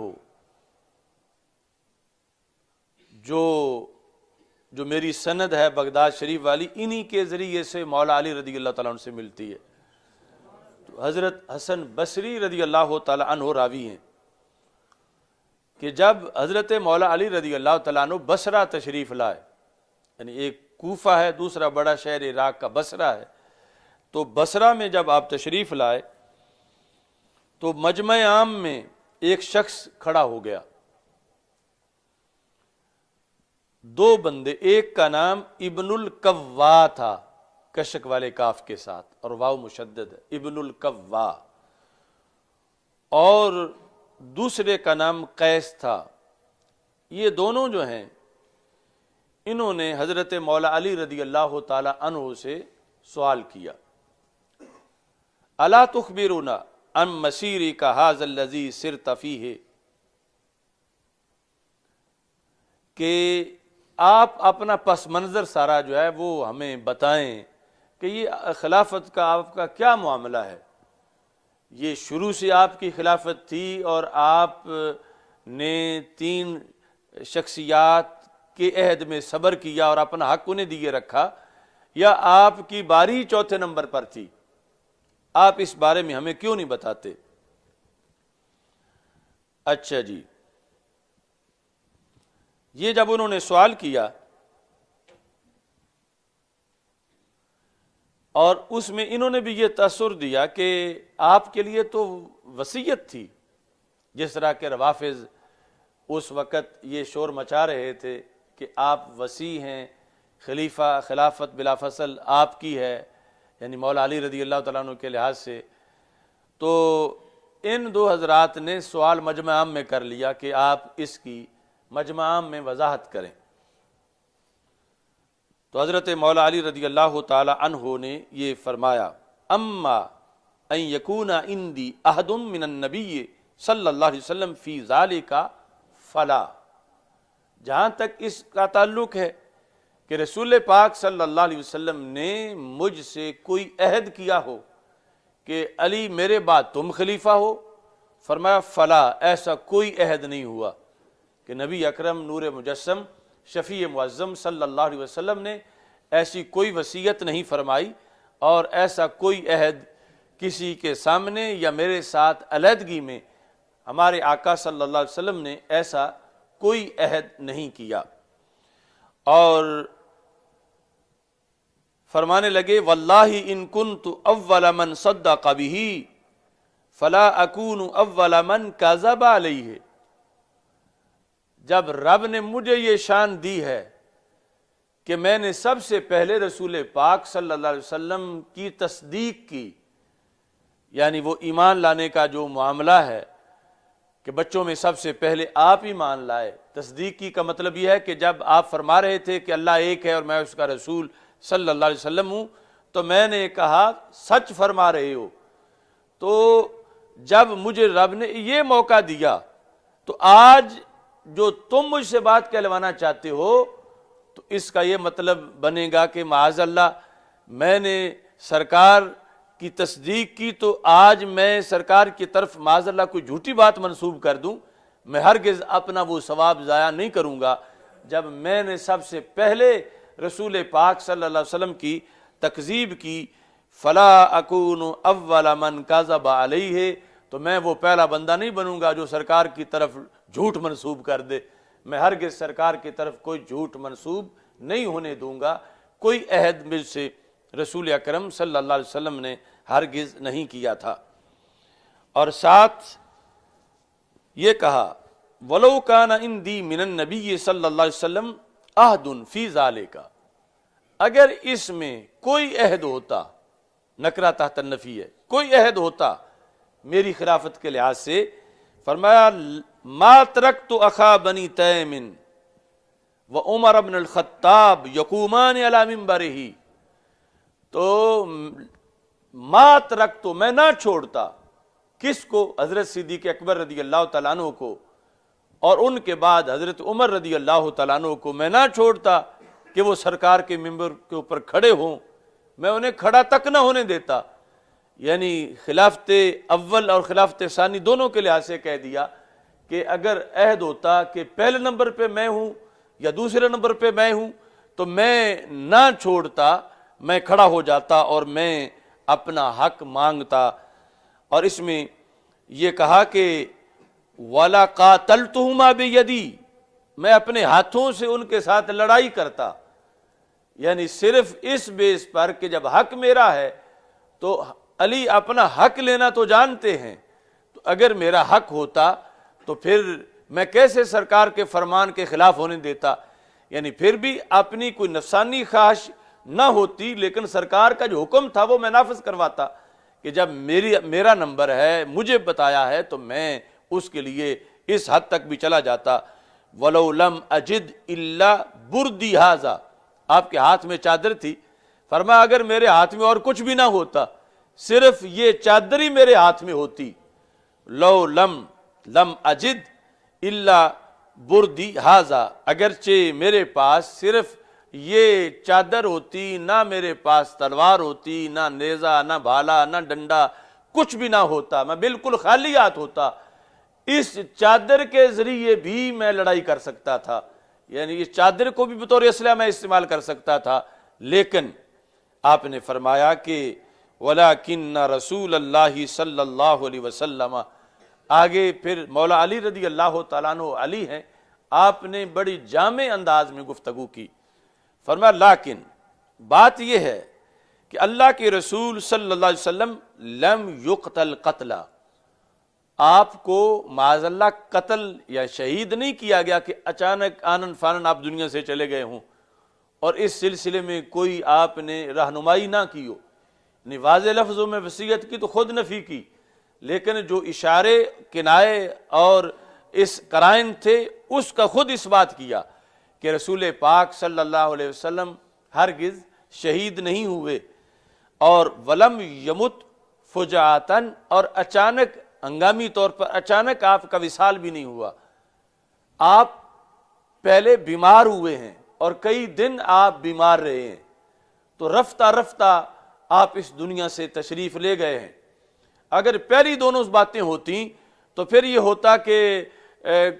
جو میری سند ہے بغداد شریف والی، انہی کے ذریعے سے مولا علی رضی اللہ تعالیٰ عنہ سے ملتی ہے۔ تو حضرت حسن بصری رضی اللہ تعالیٰ عنہ راوی ہیں کہ جب حضرت مولا علی رضی اللہ تعالیٰ عنہ بصرہ تشریف لائے، یعنی ایک کوفہ ہے، دوسرا بڑا شہر عراق کا بصرہ ہے، تو بصرہ میں جب آپ تشریف لائے تو مجمع عام میں ایک شخص کھڑا ہو گیا، دو بندے، ایک کا نام ابن القوا تھا کشک والے کاف کے ساتھ اور واو مشدد ہے، ابن القوا، اور دوسرے کا نام قیس تھا۔ یہ دونوں جو ہیں انہوں نے حضرت مولا علی رضی اللہ تعالی عنہ سے سوال کیا، الا تخبرنا عن مسیرک ھذا الذی سرت فیہ، کہ آپ اپنا پس منظر سارا جو ہے وہ ہمیں بتائیں کہ یہ خلافت کا آپ کا کیا معاملہ ہے۔ یہ شروع سے آپ کی خلافت تھی اور آپ نے 3 شخصیات کے عہد میں صبر کیا اور اپنا حق انہیں دیے رکھا، یا آپ کی باری 4تھے نمبر پر تھی؟ آپ اس بارے میں ہمیں کیوں نہیں بتاتے؟ اچھا جی، یہ جب انہوں نے سوال کیا اور اس میں انہوں نے بھی یہ تاثر دیا کہ آپ کے لیے تو وصیت تھی، جس طرح کے روافض اس وقت یہ شور مچا رہے تھے کہ آپ وصی ہیں، خلافت بلا فصل آپ کی ہے، یعنی مولا علی رضی اللہ تعالیٰ عنہ کے لحاظ سے۔ تو ان 2 حضرات نے سوال مجمع عام میں کر لیا کہ آپ اس کی مجمع عام میں وضاحت کریں۔ تو حضرت مولا علی رضی اللہ تعالی عنہ نے یہ فرمایا، اما ان یکون عندی عہد من النبی صلی اللہ علیہ وسلم فی ذالک فلا، جہاں تک اس کا تعلق ہے کہ رسول پاک صلی اللہ علیہ وسلم نے مجھ سے کوئی عہد کیا ہو کہ علی میرے بعد تم خلیفہ ہو، فرمایا فلا، ایسا کوئی عہد نہیں ہوا کہ نبی اکرم نور مجسم شفیع معظم صلی اللہ علیہ وسلم نے ایسی کوئی وصیت نہیں فرمائی، اور ایسا کوئی عہد کسی کے سامنے یا میرے ساتھ علیحدگی میں ہمارے آقا صلی اللہ علیہ وسلم نے ایسا کوئی عہد نہیں کیا۔ اور فرمانے لگے، واللہ ان کنت اول من صدق بہ فلا اکون اول من کذب علیہ، جب رب نے مجھے یہ شان دی ہے کہ میں نے سب سے پہلے رسول پاک صلی اللہ علیہ وسلم کی تصدیق کی، یعنی وہ ایمان لانے کا جو معاملہ ہے کہ بچوں میں سب سے پہلے آپ ایمان لائے۔ تصدیقی کا مطلب یہ ہے کہ جب آپ فرما رہے تھے کہ اللہ ایک ہے اور میں اس کا رسول صلی اللہ علیہ وسلم ہوں، تو میں نے کہا سچ فرما رہے ہو۔ تو جب مجھے رب نے یہ موقع دیا تو آج جو تم مجھ سے بات کہلوانا چاہتے ہو تو اس کا یہ مطلب بنے گا کہ معاذ اللہ میں نے سرکار کی تصدیق کی تو آج میں سرکار کی طرف معاذ اللہ کوئی جھوٹی بات منسوب کر دوں، میں ہرگز اپنا وہ ثواب ضائع نہیں کروں گا جب میں نے سب سے پہلے رسول پاک صلی اللہ علیہ وسلم کی تکذیب کی۔ فلا اکون اول من کذب علیہ، تو میں وہ پہلا بندہ نہیں بنوں گا جو سرکار کی طرف جھوٹ منسوب کر دے، میں ہرگز سرکار کی طرف کوئی جھوٹ منسوب نہیں ہونے دوں گا۔ کوئی عہد مجھ سے رسول اکرم صلی اللہ علیہ وسلم نے ہرگز نہیں کیا تھا۔ اور ساتھ یہ کہا، وَلَوْ كَانَ عِنْدِي مِنَ النَّبِيِّ صلی اللہ علیہ وسلم عہد فی ذالک، اگر اس میں کوئی عہد ہوتا، نکرہ تحت النفی ہے، کوئی عہد ہوتا میری خلافت کے لحاظ سے، فرمایا ما ترکت اخا بنی تیم وعمر بن الخطاب یقومان علی منبرہ، تو ما ترکت، میں نہ چھوڑتا، کس کو؟ حضرت صدیق اکبر رضی اللہ تعالیٰ عنہ کو، اور ان کے بعد حضرت عمر رضی اللہ تعالیٰ عنہ کو میں نہ چھوڑتا کہ وہ سرکار کے ممبر کے اوپر کھڑے ہوں، میں انہیں کھڑا تک نہ ہونے دیتا۔ یعنی خلافت اول اور خلافت ثانی دونوں کے لحاظ سے کہہ دیا کہ اگر عہد ہوتا کہ پہلے نمبر پہ میں ہوں یا دوسرے نمبر پہ میں ہوں تو میں نہ چھوڑتا، میں کھڑا ہو جاتا اور میں اپنا حق مانگتا۔ اور اس میں یہ کہا کہ وَلَا قَاتَلْتُهُمَا بِيَدِي، میں اپنے ہاتھوں سے ان کے ساتھ لڑائی کرتا، یعنی صرف اس بیس پر کہ جب حق میرا ہے تو علی اپنا حق لینا تو جانتے ہیں، تو اگر میرا حق ہوتا تو پھر میں کیسے سرکار کے فرمان کے خلاف ہونے دیتا؟ یعنی پھر بھی اپنی کوئی نفسانی خواہش نہ ہوتی، لیکن سرکار کا جو حکم تھا وہ میں نافذ کرواتا کہ جب میرا نمبر ہے، مجھے بتایا ہے، تو میں اس کے لیے اس حد تک بھی چلا جاتا۔ وَلَوْ لَمْ أَجِدْ إِلَّا بُرْدِي هَذَا، آپ کے ہاتھ میں چادر تھی، فرمایا اگر میرے ہاتھ میں اور کچھ بھی نہ ہوتا، صرف یہ چادر ہی میرے ہاتھ میں ہوتی، لو لم اجد الا بردی ہاذا، اگرچہ میرے پاس صرف یہ چادر ہوتی، نہ میرے پاس تلوار ہوتی، نہ نیزہ، نہ بھالا، نہ ڈنڈا، کچھ بھی نہ ہوتا، میں بالکل خالی ہاتھ ہوتا، اس چادر کے ذریعے بھی میں لڑائی کر سکتا تھا، یعنی اس چادر کو بھی بطور اسلحہ میں استعمال کر سکتا تھا۔ لیکن آپ نے فرمایا کہ وَلَكِنَّ رسول اللہ صلی اللہ علیہ وسلم، آگے پھر مولا علی رضی اللہ تعالیٰ عنہ علی ہیں، آپ نے بڑی جامع انداز میں گفتگو کی، فرمایا لیکن بات یہ ہے کہ اللہ کے رسول صلی اللہ علیہ وسلم لم یقتل قتلا، آپ کو معاذ اللہ قتل یا شہید نہیں کیا گیا کہ اچانک آنن فانن آپ دنیا سے چلے گئے ہوں اور اس سلسلے میں کوئی آپ نے رہنمائی نہ کی ہو، واضح لفظوں میں وصیت کی تو خود نفی کی، لیکن جو اشارے کنائے اور اس قرائن تھے اس کا خود اس بات کیا کہ رسول پاک صلی اللہ علیہ وسلم ہرگز شہید نہیں ہوئے، اور ولم یمت فجاعتن، اور اچانک ہنگامی طور پر اچانک آپ کا وصال بھی نہیں ہوا۔ آپ پہلے بیمار ہوئے ہیں اور کئی دن آپ بیمار رہے ہیں، تو رفتہ رفتہ آپ اس دنیا سے تشریف لے گئے ہیں۔ اگر پہلی دونوں باتیں ہوتی تو پھر یہ ہوتا کہ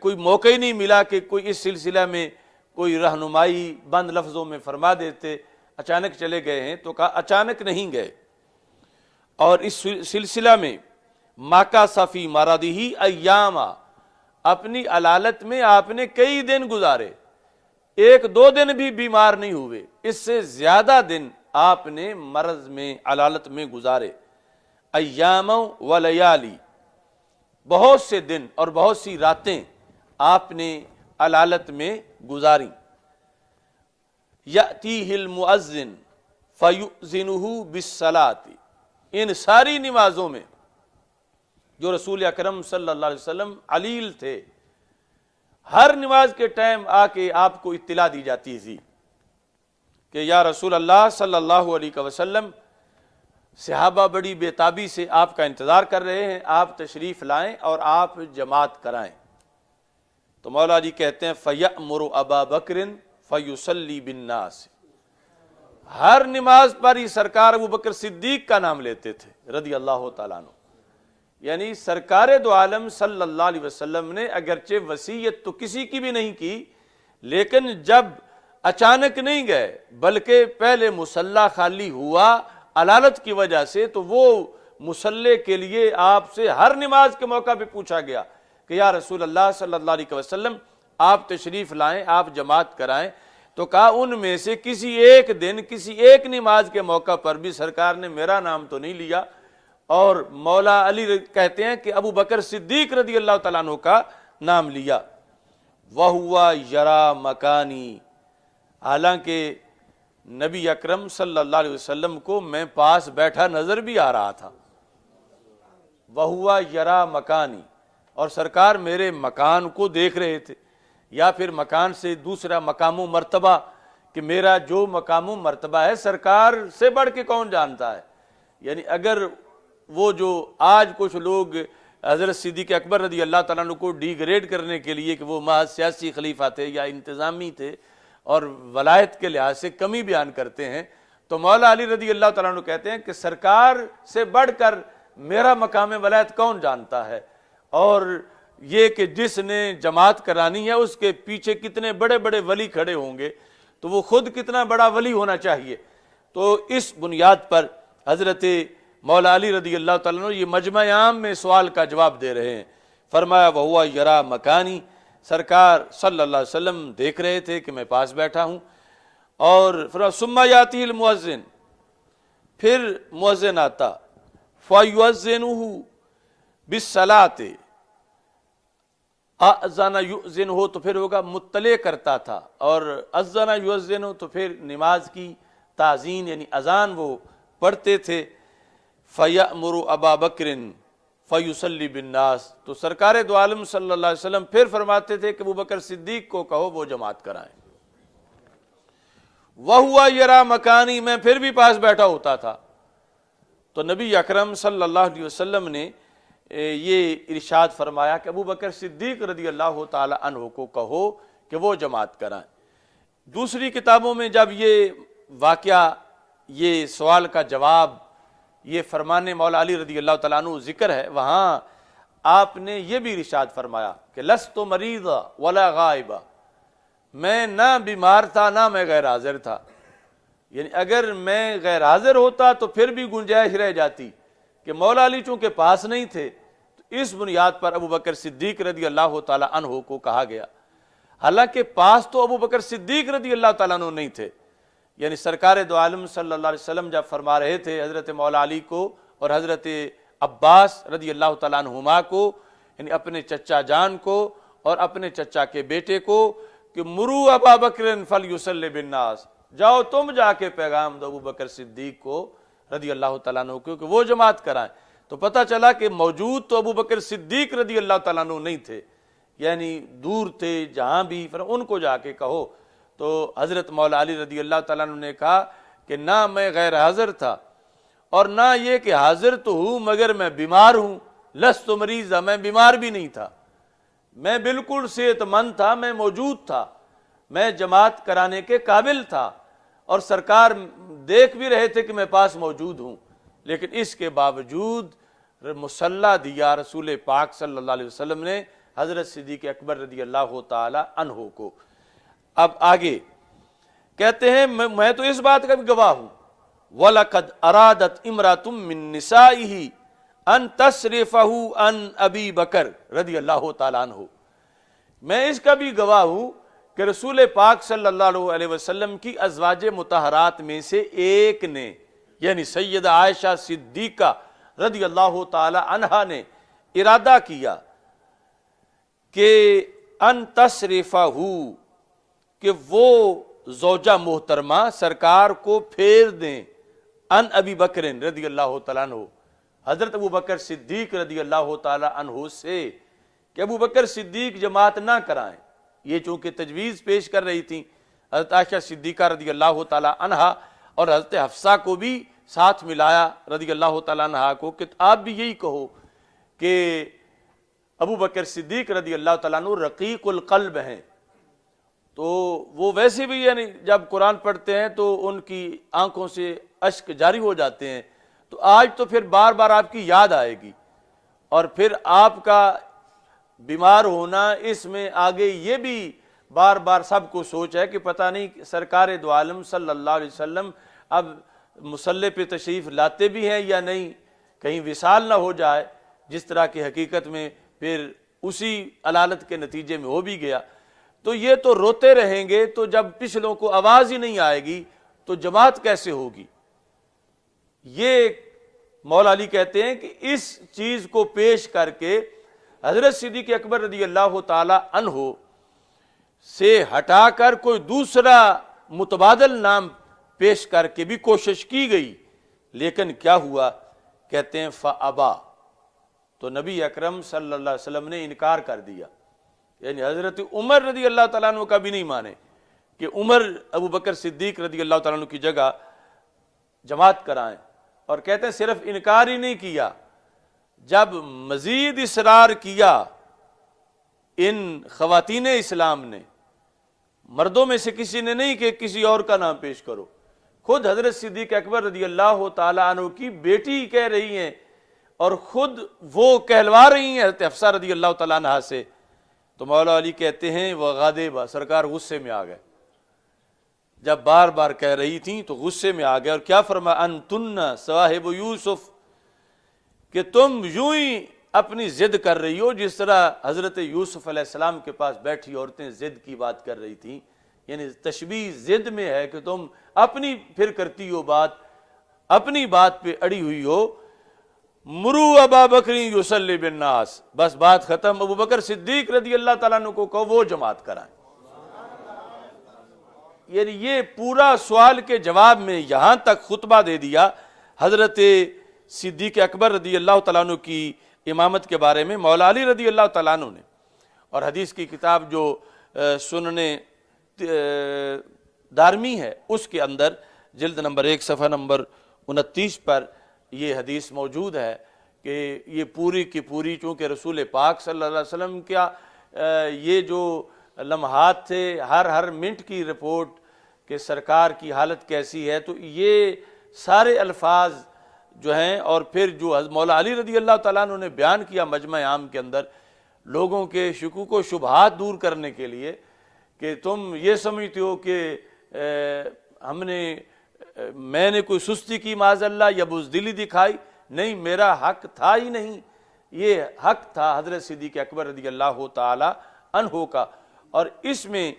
کوئی موقع ہی نہیں ملا کہ کوئی اس سلسلہ میں کوئی رہنمائی بند لفظوں میں فرما دیتے، اچانک چلے گئے ہیں، تو کہا اچانک نہیں گئے۔ اور اس سلسلہ میں ماکا صفی مرضی ایاما، اپنی علالت میں آپ نے کئی دن گزارے، ایک دو دن بھی بیمار نہیں ہوئے، اس سے زیادہ دن آپ نے مرض میں علالت میں گزارے۔ ایام و لیالی، بہت سے دن اور بہت سی راتیں آپ نے علالت میں گزاری۔ یأتیہ المؤذن فیؤذنہ بالصلاۃ، ان ساری نمازوں میں جو رسول اکرم صلی اللہ علیہ وسلم علیل تھے، ہر نماز کے ٹائم آ کے آپ کو اطلاع دی جاتی تھی کہ یا رسول اللہ صلی اللہ علیہ وسلم، صحابہ بڑی بےتابی سے آپ کا انتظار کر رہے ہیں، آپ تشریف لائیں اور آپ جماعت کرائیں۔ تو مولا جی کہتے ہیں فَيَأْمُرُ أَبَا بَكْرٍ فَيُصَلِّي بِالنَّاسِ، ہر نماز پر ہی سرکار ابو بکر صدیق کا نام لیتے تھے رضی اللہ تعالیٰ عنہ۔ یعنی سرکار دو عالم صلی اللہ علیہ وسلم نے اگرچہ وصیت تو کسی کی بھی نہیں کی، لیکن جب اچانک نہیں گئے بلکہ پہلے مصلی خالی ہوا علالت کی وجہ سے، تو وہ مصلی کے لیے آپ سے ہر نماز کے موقع پہ پوچھا گیا کہ یا رسول اللہ صلی اللہ علیہ وسلم آپ تشریف لائیں، آپ جماعت کرائیں۔ تو کہا ان میں سے کسی ایک دن، کسی ایک نماز کے موقع پر بھی سرکار نے میرا نام تو نہیں لیا۔ اور مولا علی کہتے ہیں کہ ابو بکر صدیق رضی اللہ تعالیٰ عنہ کا نام لیا۔ وَهُوَ يَرَى مَكَانِي، حالانکہ نبی اکرم صلی اللہ علیہ وسلم کو میں پاس بیٹھا نظر بھی آ رہا تھا۔ وَهُوَ يَرَى مَكَانِي، اور سرکار میرے مکان کو دیکھ رہے تھے، یا پھر مکان سے دوسرا مقام و مرتبہ، کہ میرا جو مقام و مرتبہ ہے سرکار سے بڑھ کے کون جانتا ہے۔ یعنی اگر وہ جو آج کچھ لوگ حضرت صدیق اکبر رضی اللہ تعالیٰ عنہ کو ڈی گریڈ کرنے کے لیے کہ وہ محض سیاسی خلیفہ تھے یا انتظامی تھے اور ولایت کے لحاظ سے کمی بیان کرتے ہیں، تو مولا علی رضی اللہ تعالیٰ عنہ کہتے ہیں کہ سرکار سے بڑھ کر میرا مقام ولایت کون جانتا ہے، اور یہ کہ جس نے جماعت کرانی ہے اس کے پیچھے کتنے بڑے بڑے ولی کھڑے ہوں گے، تو وہ خود کتنا بڑا ولی ہونا چاہیے۔ تو اس بنیاد پر حضرت مولا علی رضی اللہ تعالیٰ عنہ یہ مجمع عام میں سوال کا جواب دے رہے ہیں۔ فرمایا وَهُوَ يَرَى مَكَانِي، سرکار صلی اللہ علیہ وسلم دیکھ رہے تھے کہ میں پاس بیٹھا ہوں۔ اور فرمایا ثُمَّ يَأْتِي الْمُؤَذِّنُ، پھر مؤذن آتا، فَيُؤَذِّنُهُ بِالصَّلَاةِ، اذن یؤذن ہو تو پھر ہوگا مطلع کرتا تھا، اور اذن یؤذن ہو تو پھر نماز کی تعزین یعنی اذان وہ پڑھتے تھے۔ فَيَأْمُرُ أَبَا بَكْرٍ فَيُصَلِّي بِالنَّاسِ، تو سرکار دو عالم صلی اللہ علیہ وسلم پھر فرماتے تھے کہ ابو بکر صدیق کو کہو وہ جماعت کرائیں۔ وَهُوَ يَرَى مَكَانِي، میں پھر بھی پاس بیٹھا ہوتا تھا۔ تو نبی اکرم صلی اللہ علیہ وسلم نے یہ ارشاد فرمایا کہ ابو بکر صدیق رضی اللہ تعالی عنہ کو کہو کہ وہ جماعت کرائیں۔ دوسری کتابوں میں جب یہ واقعہ، یہ سوال کا جواب، یہ فرمان مولا علی رضی اللہ تعالیٰ عنہ ذکر ہے، وہاں آپ نے یہ بھی ارشاد فرمایا کہ لست مریضا ولا غائبا، میں نہ بیمار تھا نہ میں غیر حاضر تھا۔ یعنی اگر میں غیر حاضر ہوتا تو پھر بھی گنجائش رہ جاتی کہ مولا علی چونکہ پاس نہیں تھے، تو اس بنیاد پر ابو بکر صدیق رضی اللہ تعالیٰ عنہ کو کہا گیا۔ حالانکہ پاس تو ابو بکر صدیق رضی اللہ تعالیٰ عنہ نہیں تھے۔ یعنی سرکار دو عالم صلی اللہ علیہ وسلم جب فرما رہے تھے حضرت مولا علی کو اور حضرت عباس رضی اللہ تعالیٰ عنہما کو، یعنی اپنے چچا جان کو اور اپنے چچا کے بیٹے کو، کہ مرو ابا بکر فلیصلی بالناس، جاؤ تم جا کے پیغام دو ابو بکر صدیق کو رضی اللہ تعالیٰ عنہ کو کہ وہ جماعت کرائیں۔ تو پتہ چلا کہ موجود تو ابو بکر صدیق رضی اللہ تعالیٰ عنہ نہیں تھے، یعنی دور تھے جہاں بھی، پھر ان کو جا کے کہو۔ تو حضرت مولا علی رضی اللہ تعالیٰ عنہ نے کہا کہ نہ میں غیر حاضر تھا اور نہ یہ کہ حاضر تو ہوں مگر میں بیمار ہوں، لست مریضا، میں بیمار بھی نہیں تھا، میں بالکل صحت مند تھا، میں موجود تھا، میں جماعت کرانے کے قابل تھا اور سرکار دیکھ بھی رہے تھے کہ میں پاس موجود ہوں، لیکن اس کے باوجود مصلح دیا رسول پاک صلی اللہ علیہ وسلم نے حضرت صدیق اکبر رضی اللہ تعالی عنہ کو۔ اب آگے کہتے ہیں میں تو اس بات کا بھی گواہ ہوں، وَلَقَدْ أَرَادَتْ إِمْرَأَةٌ مِّن نِّسَائِهِ أَن تَصْرِفَهُ عَنْ أَبِي بَكْرَ رضی اللہ تعالیٰ عنہ، میں اس کا بھی گواہ ہوں کہ رسول پاک صلی اللہ علیہ وسلم کی ازواج مطہرات میں سے ایک نے، یعنی سیدہ عائشہ صدیقہ رضی اللہ تعالی عنہا نے ارادہ کیا کہ ان تصرفہ، کہ وہ زوجہ محترمہ سرکار کو پھیر دیں، ان ابی بکر رضی اللہ تعالیٰ عنہ، حضرت ابو بکر صدیق رضی اللہ تعالیٰ عنہ سے، کہ ابو بکر صدیق جماعت نہ کرائیں۔ یہ چونکہ تجویز پیش کر رہی تھیں حضرت عائشہ صدیقہ رضی اللہ تعالیٰ عنہا، اور حضرت حفصہ کو بھی ساتھ ملایا رضی اللہ تعالیٰ عنہا کو کہ آپ بھی یہی کہو کہ ابو بکر صدیق رضی اللہ تعالیٰ عنہ رقیق القلب ہیں۔ تو وہ ویسے بھی یعنی جب قرآن پڑھتے ہیں تو ان کی آنکھوں سے اشک جاری ہو جاتے ہیں، تو آج تو پھر بار بار آپ کی یاد آئے گی، اور پھر آپ کا بیمار ہونا، اس میں آگے یہ بھی بار بار سب کو سوچ ہے کہ پتہ نہیں سرکار دو عالم صلی اللہ علیہ وسلم اب مصلی پہ تشریف لاتے بھی ہیں یا نہیں، کہیں وصال نہ ہو جائے، جس طرح کی حقیقت میں پھر اسی علالت کے نتیجے میں ہو بھی گیا۔ تو یہ تو روتے رہیں گے، تو جب پچھلوں کو آواز ہی نہیں آئے گی تو جماعت کیسے ہوگی؟ یہ مولا علی کہتے ہیں کہ اس چیز کو پیش کر کے حضرت صدیق اکبر رضی اللہ تعالی عنہ سے ہٹا کر کوئی دوسرا متبادل نام پیش کر کے بھی کوشش کی گئی، لیکن کیا ہوا؟ کہتے ہیں فَأَبَا، تو نبی اکرم صلی اللہ علیہ وسلم نے انکار کر دیا، یعنی حضرت عمر رضی اللہ تعالیٰ عنہ کا بھی نہیں مانے کہ عمر ابو بکر صدیق رضی اللہ تعالیٰ عنہ کی جگہ جماعت کرائیں، اور کہتے ہیں صرف انکار ہی نہیں کیا، جب مزید اصرار کیا ان خواتین اسلام نے، مردوں میں سے کسی نے نہیں کہ کسی اور کا نام پیش کرو، خود حضرت صدیق اکبر رضی اللہ تعالیٰ عنہ کی بیٹی کہہ رہی ہیں، اور خود وہ کہلوا رہی ہیں حضرت حفصہ رضی اللہ تعالیٰ عنہ سے، تو مولا علی کہتے ہیں وغاضبا، سرکار غصے میں آ گئے، جب بار بار کہہ رہی تھیں تو غصے میں آ گئے، اور کیا فرمایا؟ انتن صواحب یوسف، کہ تم یوں ہی اپنی ضد کر رہی ہو جس طرح حضرت یوسف علیہ السلام کے پاس بیٹھی عورتیں ضد کی بات کر رہی تھیں، یعنی تشبیہ ضد میں ہے کہ تم اپنی پھر کرتی ہو بات، اپنی بات پہ اڑی ہوئی ہو۔ مرو ابا بکر یصلی بالناس، بس بات ختم، ابو بکر صدیق رضی اللہ تعالیٰ عنہ کو کہو وہ جماعت کرائیں۔ یعنی یہ پورا سوال کے جواب میں یہاں تک خطبہ دے دیا حضرت صدیق اکبر رضی اللہ تعالیٰ عنہ کی امامت کے بارے میں مولا علی رضی اللہ تعالیٰ عنہ نے، اور حدیث کی کتاب جو سنن دارمی ہے اس کے اندر جلد نمبر 1 صفحہ نمبر 29 پر یہ حدیث موجود ہے کہ یہ پوری کی پوری، چونکہ رسول پاک صلی اللہ علیہ وسلم کیا یہ جو لمحات تھے، ہر منٹ کی رپورٹ کہ سرکار کی حالت کیسی ہے، تو یہ سارے الفاظ جو ہیں، اور پھر جو مولا علی رضی اللہ تعالیٰ عنہ نے بیان کیا مجمع عام کے اندر لوگوں کے شکوک و شبہات دور کرنے کے لیے کہ تم یہ سمجھتے ہو کہ میں نے کوئی سستی کی معاذ اللہ یا بزدلی دکھائی، نہیں، میرا حق تھا ہی نہیں، یہ حق تھا حضرت صدیق اکبر رضی اللہ تعالی عنہ کا۔ اور اس میں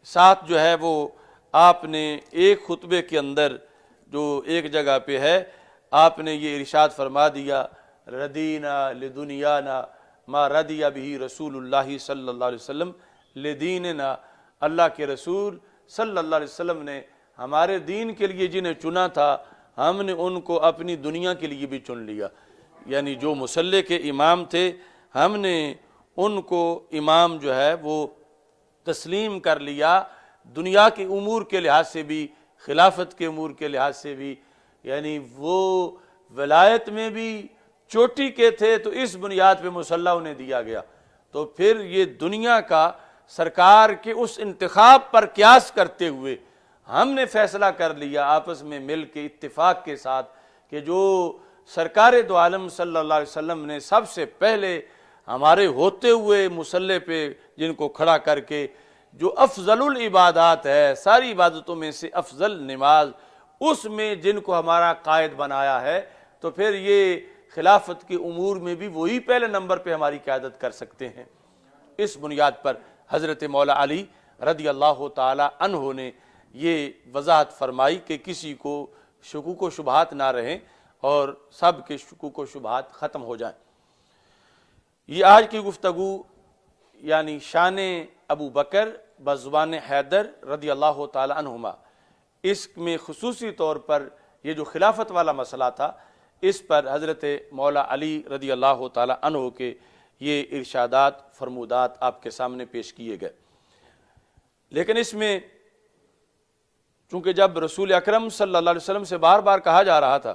ساتھ جو ہے وہ آپ نے ایک خطبے کے اندر جو ایک جگہ پہ ہے آپ نے یہ ارشاد فرما دیا، ردینا لدنیانا ما رضی بہ رسول اللہ صلی اللہ علیہ وسلم لدیننا، اللہ کے رسول صلی اللہ علیہ وسلم نے ہمارے دین کے لیے جنہیں چنا تھا، ہم نے ان کو اپنی دنیا کے لیے بھی چن لیا، یعنی جو مصلی کے امام تھے ہم نے ان کو امام جو ہے وہ تسلیم کر لیا دنیا کے امور کے لحاظ سے بھی، خلافت کے امور کے لحاظ سے بھی، یعنی وہ ولایت میں بھی چوٹی کے تھے، تو اس بنیاد پہ مصلی انہیں دیا گیا۔ تو پھر یہ دنیا کا سرکار کے اس انتخاب پر قیاس کرتے ہوئے ہم نے فیصلہ کر لیا آپس میں مل کے اتفاق کے ساتھ کہ جو سرکار دو عالم صلی اللہ علیہ وسلم نے سب سے پہلے ہمارے ہوتے ہوئے مصلی پہ جن کو کھڑا کر کے جو افضل العبادات ہے، ساری عبادتوں میں سے افضل نماز، اس میں جن کو ہمارا قائد بنایا ہے، تو پھر یہ خلافت کے امور میں بھی وہی پہلے نمبر پہ ہماری قیادت کر سکتے ہیں۔ اس بنیاد پر حضرت مولا علی رضی اللہ تعالی عنہ نے یہ وضاحت فرمائی کہ کسی کو شکوک و شبہات نہ رہیں اور سب کے شکوک و شبہات ختم ہو جائیں۔ یہ آج کی گفتگو یعنی شان ابو بکر بزبان حیدر رضی اللہ تعالی عنہما، اس میں خصوصی طور پر یہ جو خلافت والا مسئلہ تھا، اس پر حضرت مولا علی رضی اللہ تعالی عنہ کے یہ ارشادات فرمودات آپ کے سامنے پیش کیے گئے۔ لیکن اس میں چونکہ جب رسول اکرم صلی اللہ علیہ وسلم سے بار بار کہا جا رہا تھا،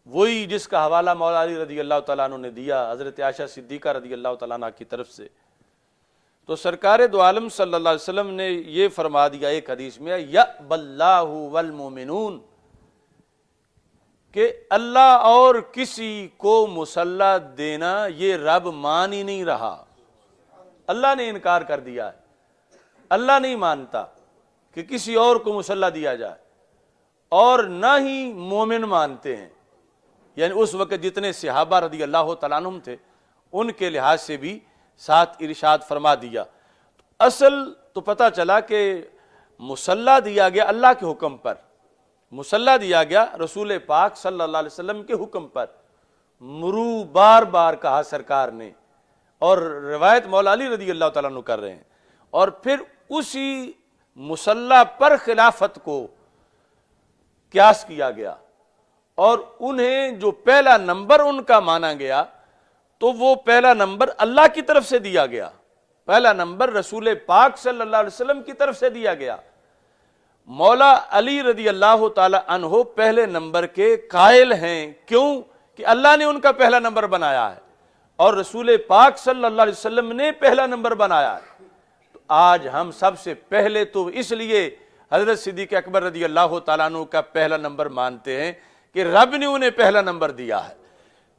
وہی جس کا حوالہ مولا علی رضی اللہ تعالیٰ عنہ نے دیا حضرت عائشہ صدیقہ رضی اللہ تعالیٰ عنہ کی طرف سے، تو سرکار دو عالم صلی اللہ علیہ وسلم نے یہ فرما دیا ایک حدیث میں، یأبی اللہ والمؤمنون، کہ اللہ اور کسی کو مصلی دینا یہ رب مان ہی نہیں رہا، اللہ نے انکار کر دیا ہے، اللہ نہیں مانتا کہ کسی اور کو مصلی دیا جائے، اور نہ ہی مومن مانتے ہیں، یعنی اس وقت جتنے صحابہ رضی اللہ تعالیٰ عنہم تھے ان کے لحاظ سے بھی ساتھ ارشاد فرما دیا۔ اصل تو پتہ چلا کہ مصلی دیا گیا اللہ کے حکم پر، مصلی دیا گیا رسول پاک صلی اللہ علیہ وسلم کے حکم پر، مرو بار بار کہا سرکار نے، اور روایت مولا علی رضی اللہ تعالیٰ عنہ کر رہے ہیں، اور پھر اسی مصلی پر خلافت کو قیاس کیا گیا، اور انہیں جو پہلا نمبر ان کا مانا گیا تو وہ پہلا نمبر اللہ کی طرف سے دیا گیا، پہلا نمبر رسول پاک صلی اللہ علیہ وسلم کی طرف سے دیا گیا۔ مولا علی رضی اللہ تعالی عنہ پہلے نمبر کے قائل ہیں، کیوں کہ اللہ نے ان کا پہلا نمبر بنایا ہے اور رسول پاک صلی اللہ علیہ وسلم نے پہلا نمبر بنایا ہے۔ تو آج ہم سب سے پہلے تو اس لیے حضرت صدیق اکبر رضی اللہ تعالیٰ عنہ کا پہلا نمبر مانتے ہیں کہ رب نے انہیں پہلا نمبر دیا ہے،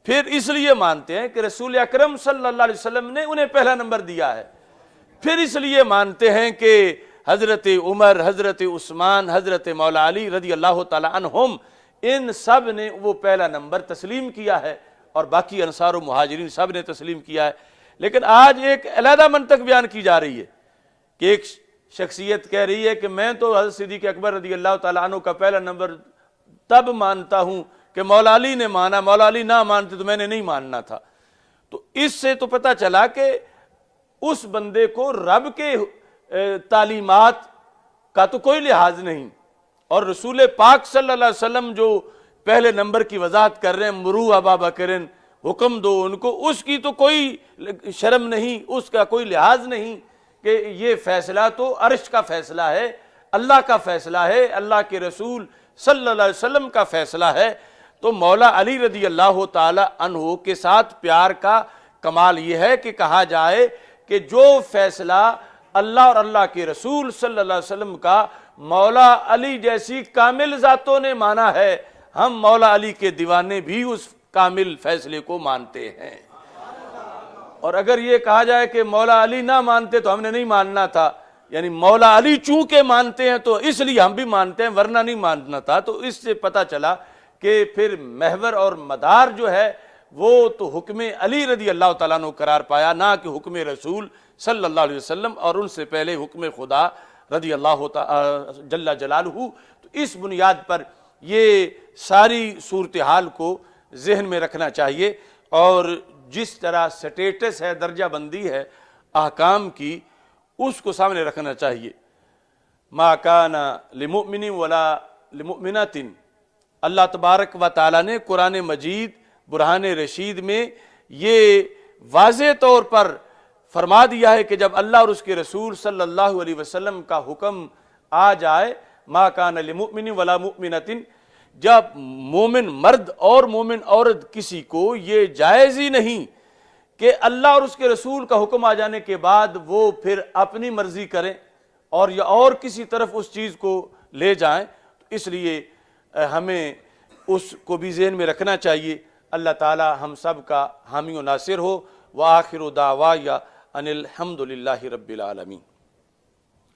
پھر اس لیے مانتے ہیں کہ رسول اکرم صلی اللہ علیہ وسلم نے انہیں پہلا نمبر دیا ہے، پھر اس لیے مانتے ہیں کہ حضرت عمر، حضرت عثمان، حضرت مولا علی رضی اللہ تعالی عنہم، ان سب نے وہ پہلا نمبر تسلیم کیا ہے، اور باقی انصار و مہاجرین سب نے تسلیم کیا ہے۔ لیکن آج ایک علیحدہ منطق بیان کی جا رہی ہے کہ ایک شخصیت کہہ رہی ہے کہ میں تو حضرت صدیق اکبر رضی اللہ تعالی عنہ کا پہلا نمبر تب مانتا ہوں کہ مولا علی نے مانا، مولا علی نہ مانتے تو میں نے نہیں ماننا تھا۔ تو اس سے تو پتہ چلا کہ اس بندے کو رب کے تعلیمات کا تو کوئی لحاظ نہیں، اور رسول پاک صلی اللہ علیہ وسلم جو پہلے نمبر کی وضاحت کر رہے ہیں، مرو ابا بکرن، حکم دو ان کو، اس کی تو کوئی شرم نہیں، اس کا کوئی لحاظ نہیں کہ یہ فیصلہ تو عرش کا فیصلہ ہے، اللہ کا فیصلہ ہے، اللہ کے رسول صلی اللہ علیہ وسلم کا فیصلہ ہے۔ تو مولا علی رضی اللہ تعالی عنہ کے ساتھ پیار کا کمال یہ ہے کہ کہا جائے کہ جو فیصلہ اللہ اور اللہ کے رسول صلی اللہ علیہ وسلم کا مولا علی جیسی کامل ذاتوں نے مانا ہے، ہم مولا علی کے دیوانے بھی اس کامل فیصلے کو مانتے ہیں۔ اور اگر یہ کہا جائے کہ مولا علی نہ مانتے تو ہم نے نہیں ماننا تھا، یعنی مولا علی چونکہ مانتے ہیں تو اس لیے ہم بھی مانتے ہیں ورنہ نہیں ماننا تھا، تو اس سے پتہ چلا کہ پھر محور اور مدار جو ہے وہ تو حکم علی رضی اللہ تعالیٰ عنہ قرار پایا، نہ کہ حکم رسول صلی اللہ علیہ وسلم، اور ان سے پہلے حکم خدا رضی اللہ تعالی جل جلالہ۔ تو اس بنیاد پر یہ ساری صورتحال کو ذہن میں رکھنا چاہیے، اور جس طرح سٹیٹس ہے، درجہ بندی ہے احکام کی، اس کو سامنے رکھنا چاہیے۔ ما کان لمؤمن ولا لمؤمنۃ، اللہ تبارک و تعالیٰ نے قرآن مجید برہان رشید میں یہ واضح طور پر فرما دیا ہے کہ جب اللہ اور اس کے رسول صلی اللہ علیہ وسلم کا حکم آ جائے، ما کان لمؤمن ولا مؤمنۃ، جب مومن مرد اور مومن عورت کسی کو یہ جائز ہی نہیں کہ اللہ اور اس کے رسول کا حکم آ جانے کے بعد وہ پھر اپنی مرضی کریں اور یا اور کسی طرف اس چیز کو لے جائیں، اس لیے ہمیں اس کو بھی ذہن میں رکھنا چاہیے۔ اللہ تعالی ہم سب کا حامی و ناصر ہو۔ وآخر دعوایا ان الحمد للہ رب العالمین۔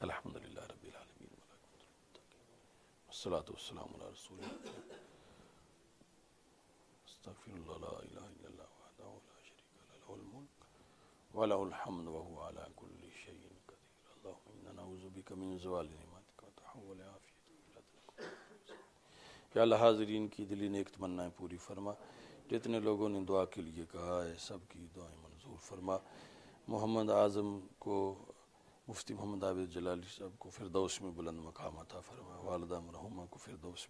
الحمد للہ رب العالمین والصلاة والسلام علی رسول اللہ۔ استغفر اللہ لا الہ الا اللہ وحدہ لا شریک له، لہ الملک ولہ الحمد وهو علی کل شیء قدیر۔ اللہم انا نعوذ بک من زوال نعمتک وتحول عافیتک۔ یا اللہ حاضرین کی دلی نیک تمنائیں پوری فرما، جتنے لوگوں نے دعا کے لیے کہا ہے سب کی دعائیں منظور فرما۔ محمد اعظم کو، مفتی محمد عابد جلالی صاحب کو فردوس میں بلند مقام عطا فرما، والدہ مرحومہ کو فردوس میں